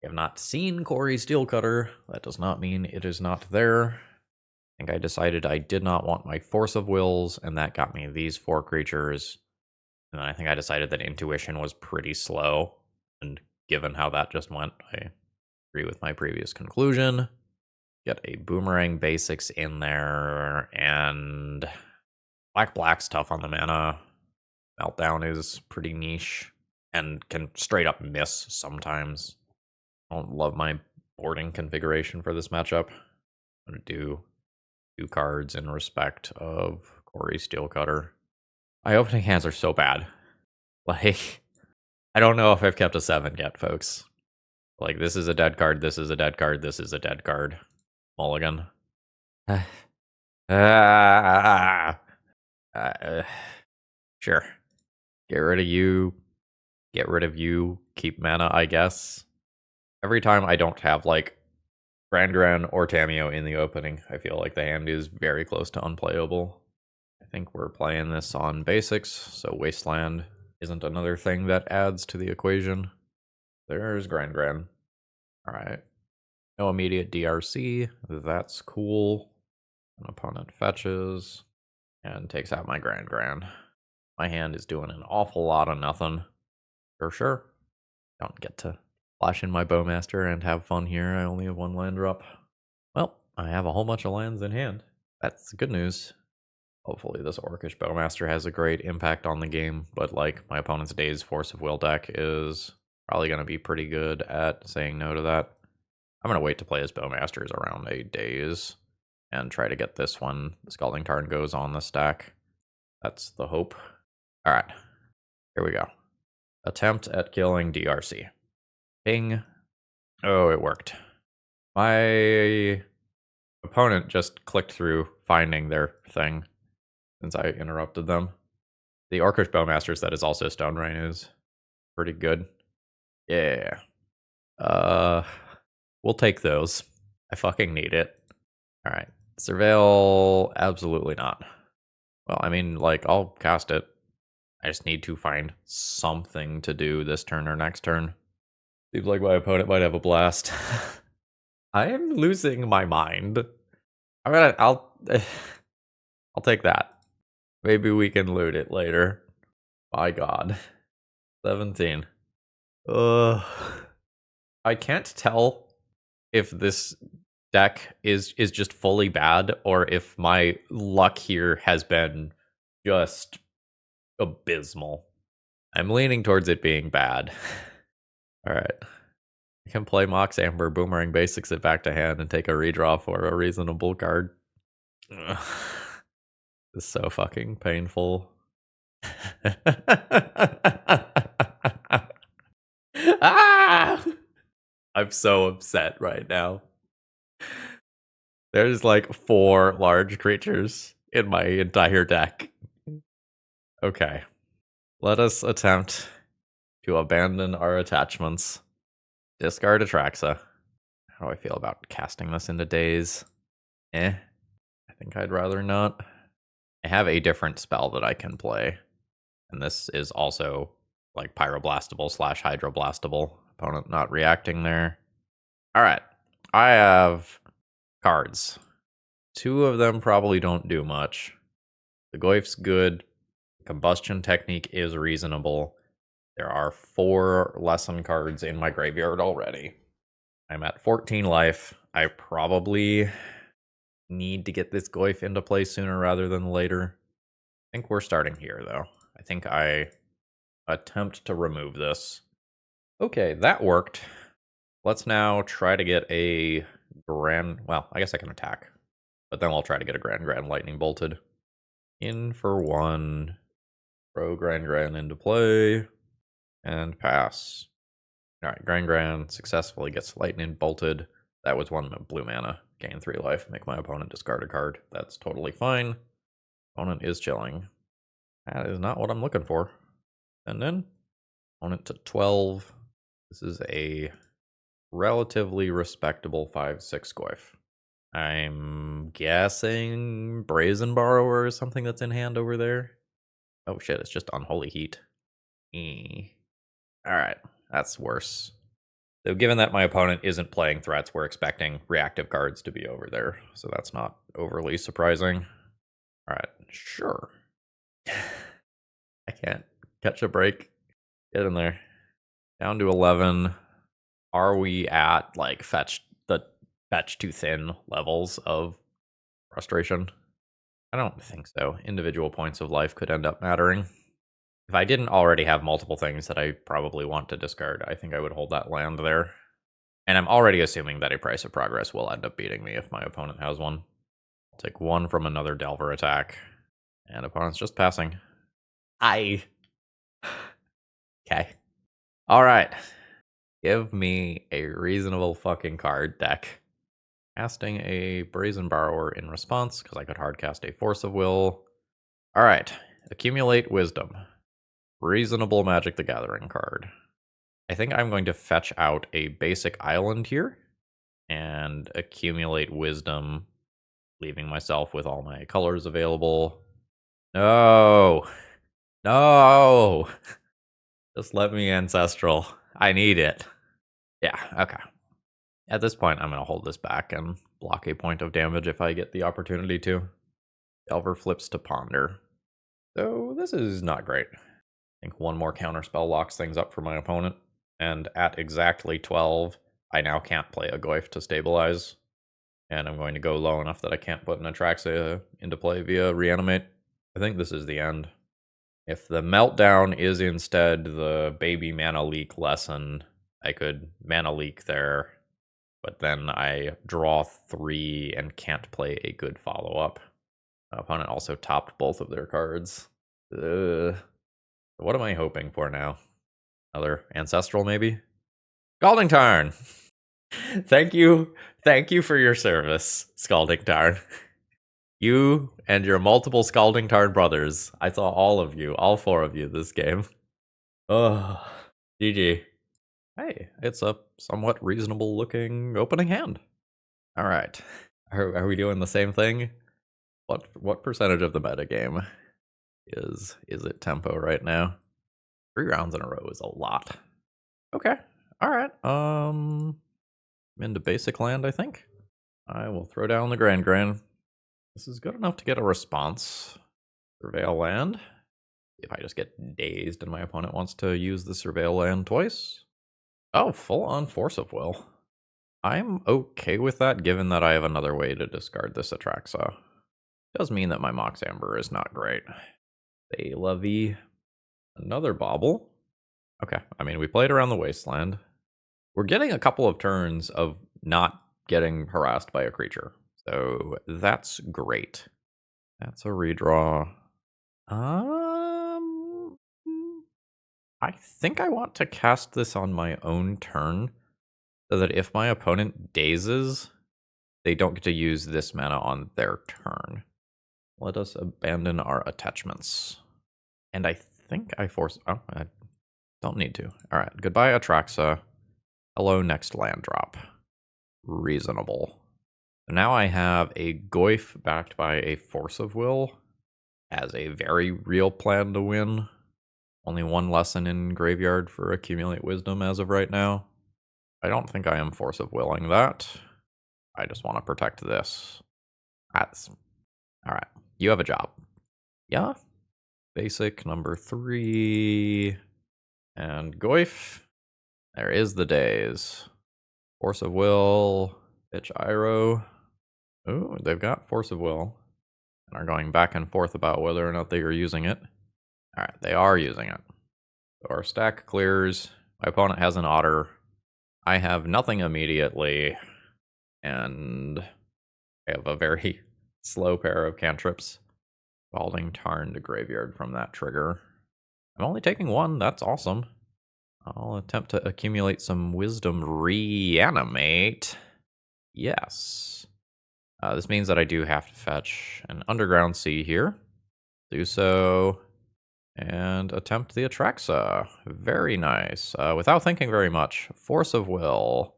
I have not seen Corey Steelcutter. That does not mean it is not there. I think I decided I did not want my Force of Wills, and that got me these 4 creatures. And then I think I decided that Intuition was pretty slow, and given how that just went, I agree with my previous conclusion. Get a Boomerang Basics in there, and Black's tough on the mana. Meltdown is pretty niche, and can straight up miss sometimes. I don't love my boarding configuration for this matchup. I'm going to do 2 cards in respect of Corey Steelcutter. My opening hands are so bad. Like, I don't know if I've kept a 7 yet, folks. Like, this is a dead card, this is a dead card, this is a dead card. Mulligan. Sure. Get rid of you. Get rid of you. Keep mana, I guess. Every time I don't have, like, Gran-Gran or Tamiyo in the opening, I feel like the hand is very close to unplayable. I think we're playing this on basics, so Wasteland isn't another thing that adds to the equation. There's Gran-Gran. Alright. No immediate DRC. That's cool. An opponent fetches and takes out my Gran-Gran. My hand is doing an awful lot of nothing. For sure. Don't get to flash in my Bowmaster and have fun here. I only have 1 land drop. Well, I have a whole bunch of lands in hand. That's good news. Hopefully this Orcish Bowmaster has a great impact on the game, but like my opponent's Daze Force of Will deck is probably going to be pretty good at saying no to that. I'm going to wait to play his Bowmasters around a Daze and try to get this one. The Scalding Tarn goes on the stack. That's the hope. Alright, here we go. Attempt at killing DRC. Ping, Oh, it worked. My opponent just clicked through finding their thing since I interrupted them. The Orcish Bowmaster that is also Stone Rain is pretty good. Yeah. We'll take those. I fucking need it. Alright. Surveil, absolutely not. Well, I mean, like, I'll cast it. I just need to find something to do this turn or next turn. Seems like my opponent might have a blast. I am losing my mind. I'll take that. Maybe we can loot it later. My god. 17. Ugh. I can't tell if this deck is just fully bad or if my luck here has been just abysmal. I'm leaning towards it being bad. Alright. I can play Mox Amber, Boomerang Basics it back to hand, and take a redraw for a reasonable card. Ugh. This is so fucking painful. Ah! I'm so upset right now. There's like 4 large creatures in my entire deck. Okay. Let us attempt to abandon our attachments. Discard Atraxa. How do I feel about casting this into days? I think I'd rather not. I have a different spell that I can play. And this is also like Pyroblastable / Hydroblastable. Opponent not reacting there. Alright. I have cards. 2 of them probably don't do much. The Goyf's good. Combustion Technique is reasonable. There are 4 lesson cards in my graveyard already. I'm at 14 life. I probably need to get this Goyf into play sooner rather than later. I think we're starting here, though. I think I attempt to remove this. Okay, that worked. Let's now try to get a well, I guess I can attack. But then we'll try to get a Gran-Gran Lightning Bolted. In for 1. Throw Gran-Gran into play. And pass. Alright, Gran-Gran successfully gets Lightning Bolted. That was 1 blue mana. Gain 3 life. Make my opponent discard a card. That's totally fine. Opponent is chilling. That is not what I'm looking for. And then, opponent to 12. This is a relatively respectable 5/6 Goyf. I'm guessing Brazen Borrower is something that's in hand over there. Oh shit, it's just Unholy Heat. Alright, that's worse. So given that my opponent isn't playing threats, we're expecting reactive cards to be over there. So that's not overly surprising. Alright, sure. I can't catch a break. Get in there. Down to 11. Are we at like fetch too thin levels of frustration? I don't think so. Individual points of life could end up mattering. If I didn't already have multiple things that I probably want to discard, I think I would hold that land there. And I'm already assuming that a Price of Progress will end up beating me if my opponent has one. I'll take 1 from another Delver attack. And opponent's just passing. Okay. Alright. Give me a reasonable fucking card deck. Casting a Brazen Borrower in response, because I could hardcast a Force of Will. Alright. Accumulate Wisdom. Reasonable Magic the Gathering card. I think I'm going to fetch out a basic island here. And accumulate Wisdom, leaving myself with all my colors available. No! No! Just let me Ancestral. I need it. Yeah, okay. At this point, I'm going to hold this back and block a point of damage if I get the opportunity to. Delver flips to Ponder. So this is not great. I think 1 more counterspell locks things up for my opponent. And at exactly 12, I now can't play a Goyf to stabilize. And I'm going to go low enough that I can't put an Atraxa into play via Reanimate. I think this is the end. If the Meltdown is instead the Baby Mana Leak lesson, I could Mana Leak there. But then I draw 3 and can't play a good follow-up. My opponent also topped both of their cards. What am I hoping for now? Another Ancestral, maybe? Scalding Tarn! Thank you. Thank you for your service, Scalding Tarn. You and your multiple Scalding Tarn brothers. I saw all of you, all four of you this game. Oh, GG. Hey, it's a somewhat reasonable looking opening hand. All right. Are we doing the same thing? What percentage of the metagame is it tempo right now? 3 rounds in a row is a lot. Okay. All right. Into basic land, I think. I will throw down the Gran-Gran. This is good enough to get a response. Surveil land. If I just get dazed and my opponent wants to use the Surveil land twice. Oh, full on Force of Will. I'm okay with that, given that I have another way to discard this Atraxa. Does mean that my Mox Amber is not great. They Levy. Another Bauble. Okay, I mean, we played around the Wasteland. We're getting a couple of turns of not getting harassed by a creature. So that's great. That's a redraw. I think I want to cast this on my own turn so that if my opponent dazes, they don't get to use this mana on their turn. Let us abandon our attachments. And I think I force... Oh, I don't need to. All right, goodbye Atraxa. Hello, next land drop. Reasonable. So now I have a Goyf backed by a Force of Will as a very real plan to win. Only one lesson in Graveyard for Accumulate Wisdom as of right now. I don't think I am Force of Willing that. I just want to protect this. That's... Alright, you have a job. Yeah? Basic number 3. And Goyf. There is the days. Force of Will. Bitch Iroh. Ooh, they've got Force of Will. And are going back and forth about whether or not they are using it. Alright, they are using it. So our stack clears. My opponent has an Otter. I have nothing immediately. And I have a very slow pair of cantrips. Scalding Tarn to Graveyard from that trigger. I'm only taking 1, that's awesome. I'll attempt to accumulate some wisdom. Reanimate. Yes. This means that I do have to fetch an Underground Sea here. Do so. And attempt the Atraxa. Very nice. Without thinking very much. Force of Will.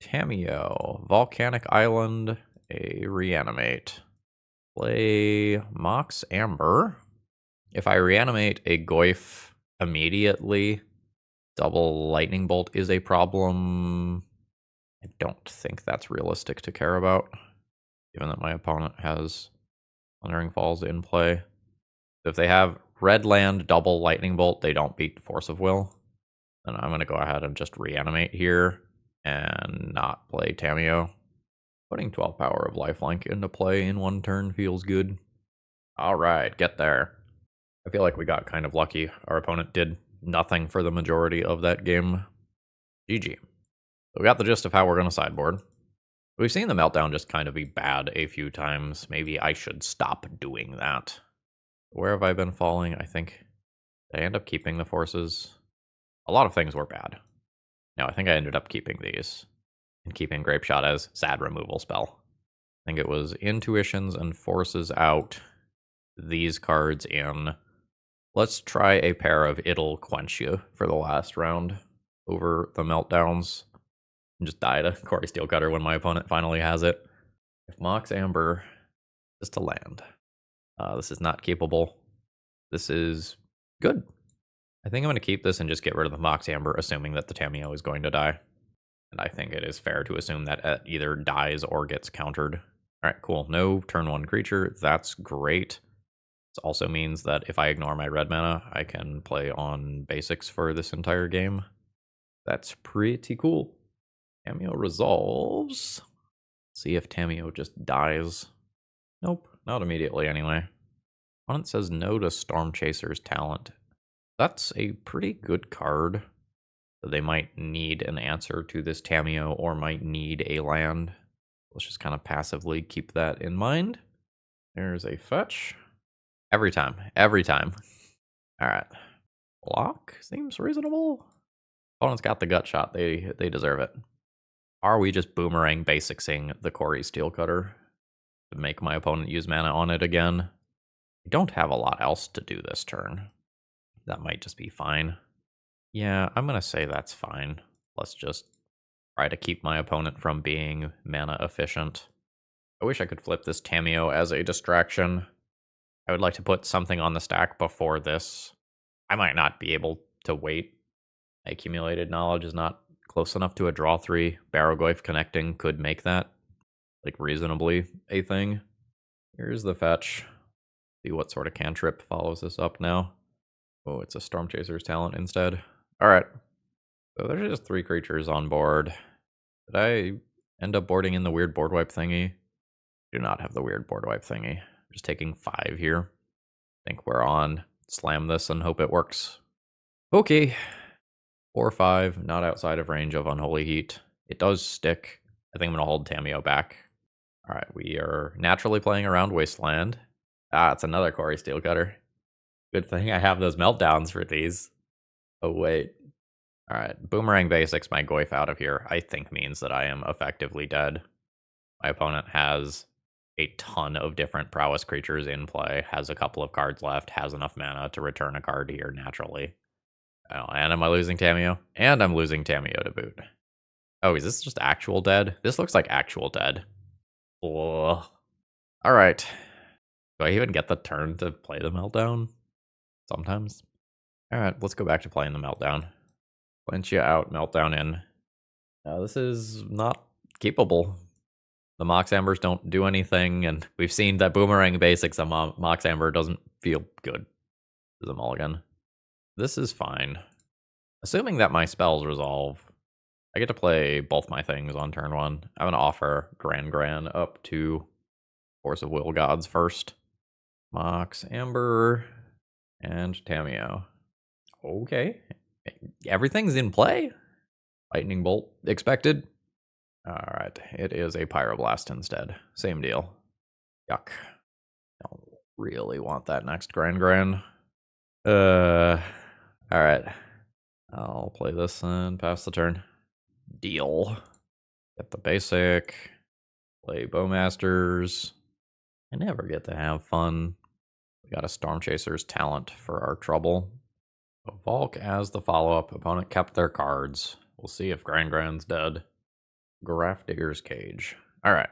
Tamiyo. Volcanic Island. A Reanimate. Play Mox Amber. If I reanimate a Goyf immediately, double Lightning Bolt is a problem. I don't think that's realistic to care about, given that my opponent has Thundering Falls in play. So if they have red land, double Lightning Bolt, they don't beat Force of Will. Then I'm going to go ahead and just reanimate here and not play Tamiyo. Putting 12 power of lifelink into play in one turn feels good. Alright, get there. I feel like we got kind of lucky. Our opponent did nothing for the majority of that game. GG. So we got the gist of how we're going to sideboard. We've seen the Meltdown just kind of be bad a few times. Maybe I should stop doing that. Where have I been falling? I think I end up keeping the forces. A lot of things were bad. No, I think I ended up keeping these. And keeping Grapeshot as sad removal spell. I think it was Intuitions and Forces out. These cards in. Let's try a pair of It'll Quench You for the last round over the Meltdowns. And just die to Corey Steelcutter when my opponent finally has it. If Mox Amber is to land. This is not keepable. This is good. I think I'm going to keep this and just get rid of the Mox Amber, assuming that the Tamiyo is going to die. And I think it is fair to assume that it either dies or gets countered. Alright, cool. No turn 1 creature. That's great. This also means that if I ignore my red mana, I can play on basics for this entire game. That's pretty cool. Tamiyo resolves. See if Tamiyo just dies. Nope, not immediately anyway. Opponent says no to Storm Chaser's talent. That's a pretty good card. They might need an answer to this Tamiyo or might need a land. Let's just kind of passively keep that in mind. There's a fetch. Every time. Alright. Block seems reasonable. Opponent's got the gut shot. They deserve it. Are we just boomerang basicsing the Corey Steel Cutter to make my opponent use mana on it again? I don't have a lot else to do this turn. That might just be fine. Yeah, I'm going to say that's fine. Let's just try to keep my opponent from being mana efficient. I wish I could flip this Tamiyo as a distraction. I would like to put something on the stack before this. I might not be able to wait. My accumulated knowledge is not close enough to a draw 3. Barrowgoyf connecting could make that, like, reasonably a thing. Here's the fetch. See what sort of cantrip follows this up now. Oh, it's a Storm Chaser's talent instead. Alright. So there's just 3 creatures on board. Did I end up boarding in the weird board wipe thingy? Do not have the weird board wipe thingy. Just taking 5 here. Think we're on. Slam this and hope it works. Okay. 4-5, not outside of range of Unholy Heat. It does stick. I think I'm going to hold Tamiyo back. Alright, we are naturally playing around Wasteland. Ah, it's another Corey Steel Cutter. Good thing I have those meltdowns for these. Oh, wait. Alright, Boomerang Basics my Goyf out of here, I think means that I am effectively dead. My opponent has a ton of different prowess creatures in play, has a couple of cards left, has enough mana to return a card here naturally. Oh, and am I losing Tamiyo? And I'm losing Tamiyo to boot. Oh, is this just actual dead? This looks like actual dead. Ugh. Alright. Do I even get the turn to play the Meltdown? Sometimes. Alright, let's go back to playing the Meltdown. Clinch you out, Meltdown in. This is not keepable. The Mox Ambers don't do anything, and we've seen that Boomerang Basics on Mox Amber doesn't feel good as a mulligan. This is fine. Assuming that my spells resolve, I get to play both my things on turn 1. I'm going to offer Gran-Gran up to Force of Will Gods first. Mox Amber and Tamiyo. Okay. Everything's in play. Lightning Bolt expected. Alright, it is a Pyroblast instead. Same deal. Yuck. Don't really want that next Gran-Gran. Alright. I'll play this and pass the turn. Deal. Get the basic. Play Bowmasters. I never get to have fun. We got a Storm Chaser's talent for our trouble. So Volk as the follow-up. Opponent kept their cards. We'll see if Gran-Gran's dead. Grafdigger's Cage. Alright.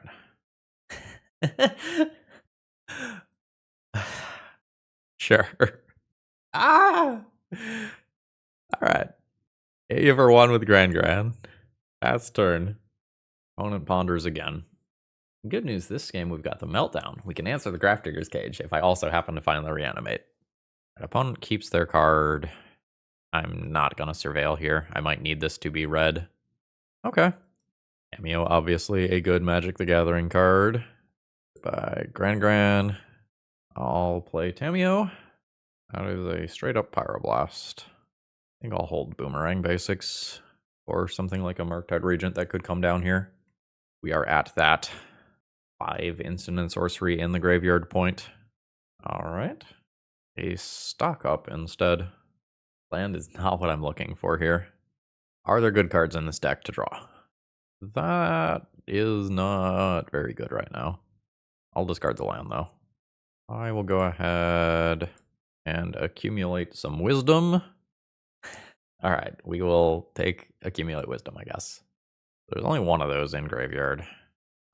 Sure. Ah! Alright. A for 1 with Gran-Gran. Pass turn. Opponent ponders again. Good news, this game we've got the Meltdown. We can answer the Grafdigger's Cage if I also happen to find the Reanimate. An opponent keeps their card. I'm not going to Surveil here. I might need this to be red. Okay. Tamiyo, obviously a good Magic the Gathering card. By Gran-Gran. I'll play Tamiyo. That is a straight up Pyroblast. I think I'll hold Boomerang Basics. Or something like a Murktide Regent that could come down here. We are at that 5 instant and sorcery in the graveyard point. Alright. A stock up instead. Land is not what I'm looking for here. Are there good cards in this deck to draw? That is not very good right now. I'll discard the land though. I will go ahead and accumulate some wisdom. Alright, we will take accumulate wisdom, I guess. There's only one of those in graveyard.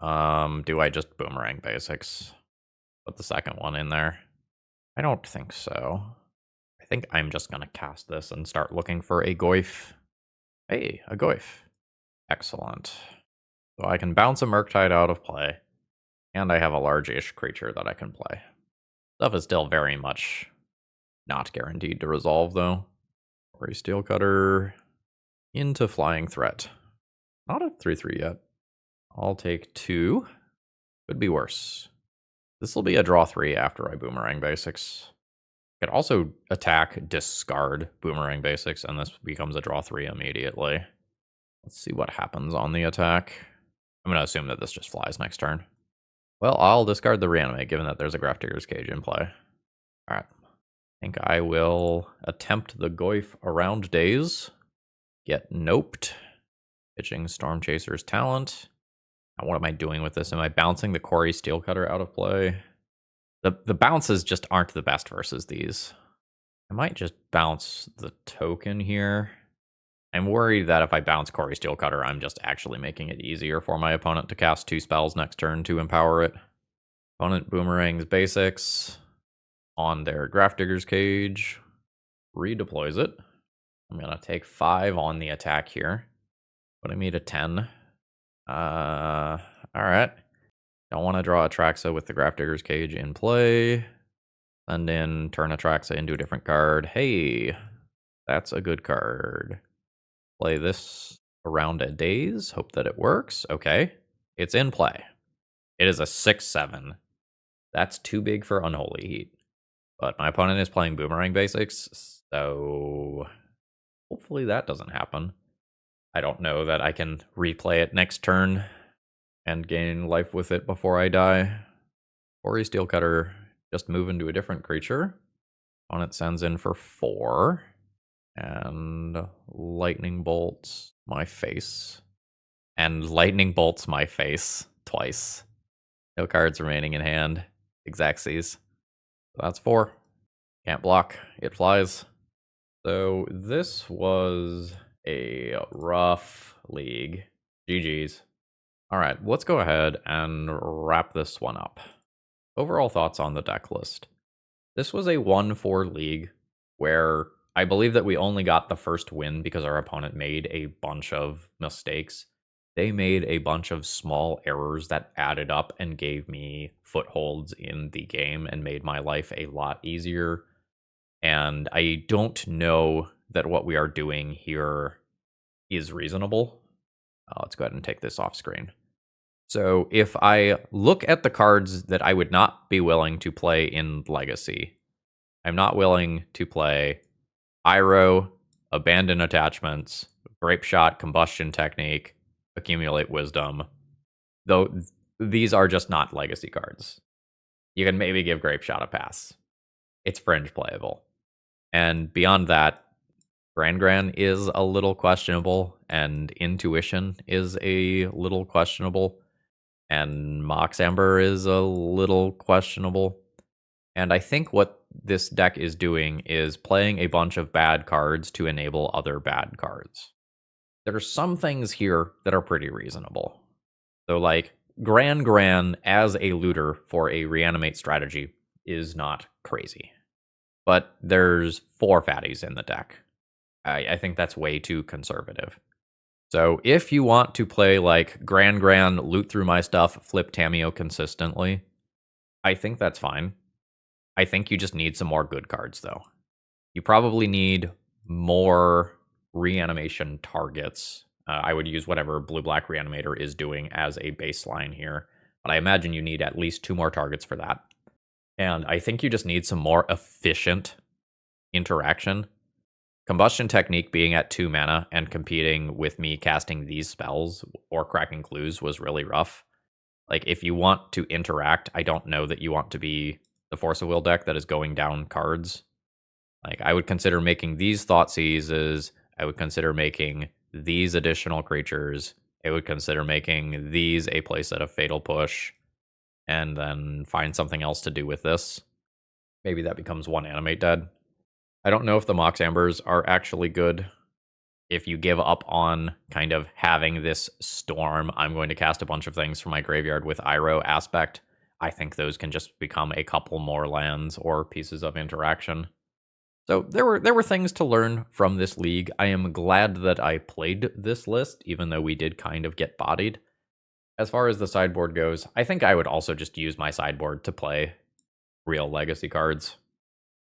Do I just Boomerang Basics? Put the second one in there? I don't think so. I think I'm just gonna cast this and start looking for a Goyf. Hey, a Goyf. Excellent. So I can bounce a Murktide out of play. And I have a large-ish creature that I can play. Stuff is still very much not guaranteed to resolve, though. Or a Steel Cutter into Flying Threat. Not a 3/3 yet. I'll take 2. Could be worse. This will be a draw 3 after I Boomerang Basics. I could also attack, discard Boomerang Basics, and this becomes a draw 3 immediately. Let's see what happens on the attack. I'm going to assume that this just flies next turn. Well, I'll discard the Reanimate, given that there's a Grafdigger's Cage in play. Alright. I think I will attempt the Goyf around Daze. Get noped. Pitching Storm Chaser's talent. Now, what am I doing with this? Am I bouncing the Quarry Steelcutter out of play? The bounces just aren't the best versus these. I might just bounce the token here. I'm worried that if I bounce Quarry Steelcutter, I'm just actually making it easier for my opponent to cast 2 spells next turn to empower it. Opponent boomerangs basics on their Grafdigger's Cage. Redeploys it. I'm going to take 5 on the attack here. Putting me to 10. Alright. Don't want to draw Atraxa with the Grafdigger's Cage in play. And then turn Atraxa into a different card. Hey, that's a good card. Play this around a daze. Hope that it works. Okay, it's in play. It is a 6/7. That's too big for Unholy Heat. But my opponent is playing Boomerang Basics, so hopefully that doesn't happen. I don't know that I can replay it next turn and gain life with it before I die. Quarry Steelcutter, just move into a different creature. Opponent sends in for 4. And Lightning Bolts my face. And Lightning Bolts my face twice. No cards remaining in hand. Xaxes. That's 4. Can't block. It flies. So this was a rough league. GG's. Alright, let's go ahead and wrap this one up. Overall thoughts on the deck list. This was a 1-4 league where I believe that we only got the first win because our opponent made a bunch of mistakes. They made a bunch of small errors that added up and gave me footholds in the game and made my life a lot easier. And I don't know that what we are doing here is reasonable. Let's go ahead and take this off screen. So if I look at the cards that I would not be willing to play in Legacy, I'm not willing to play Iroh, Abandon Attachments, Grapeshot, Combustion Technique, Accumulate Wisdom. Though these are just not Legacy cards. You can maybe give Grapeshot a pass. It's fringe playable. And beyond that, Gran-Gran is a little questionable, and Intuition is a little questionable, and Mox Amber is a little questionable. And I think what this deck is doing is playing a bunch of bad cards to enable other bad cards. There are some things here that are pretty reasonable. So like, Gran-Gran as a looter for a Reanimate strategy is not crazy. But there's 4 fatties in the deck. I think that's way too conservative. So if you want to play like Gran-Gran, loot through my stuff, flip Tamiyo consistently, I think that's fine. I think you just need some more good cards, though. You probably need more reanimation targets. I would use whatever blue-black Reanimator is doing as a baseline here. But I imagine you need at least 2 more targets for that. And I think you just need some more efficient interaction. Combustion Technique being at 2 mana and competing with me casting these spells or cracking clues was really rough. Like, if you want to interact, I don't know that you want to be the Force of Will deck that is going down cards. Like, I would consider making these Thoughtseizes. I would consider making these additional creatures. I would consider making these a playset of Fatal Push. And then find something else to do with this. Maybe that becomes 1 Animate dead. I don't know if the Mox Ambers are actually good. If you give up on kind of having this storm, I'm going to cast a bunch of things from my graveyard with Iroh aspect, I think those can just become a couple more lands or pieces of interaction. So there were things to learn from this league. I am glad that I played this list, even though we did kind of get bodied. As far as the sideboard goes, I think I would also just use my sideboard to play real Legacy cards.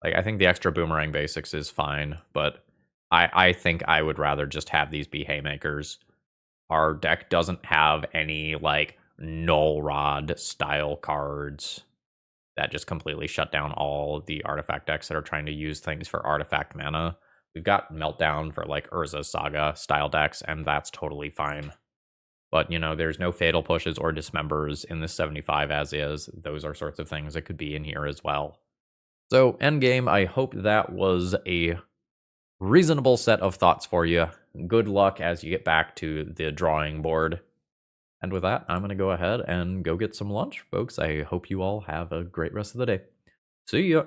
Like, I think the extra Boomerang Basics is fine, but I think I would rather just have these be Haymakers. Our deck doesn't have any, like, Null Rod style cards that just completely shut down all the artifact decks that are trying to use things for artifact mana. We've got Meltdown for, like, Urza's Saga style decks, and that's totally fine. But, you know, there's no Fatal Pushes or Dismembers in this 75 as is. Those are sorts of things that could be in here as well. So, endgame, I hope that was a reasonable set of thoughts for you. good luck as you get back to the drawing board. And with that, I'm going to go ahead and go get some lunch, folks. I hope you all have a great rest of the day. See ya!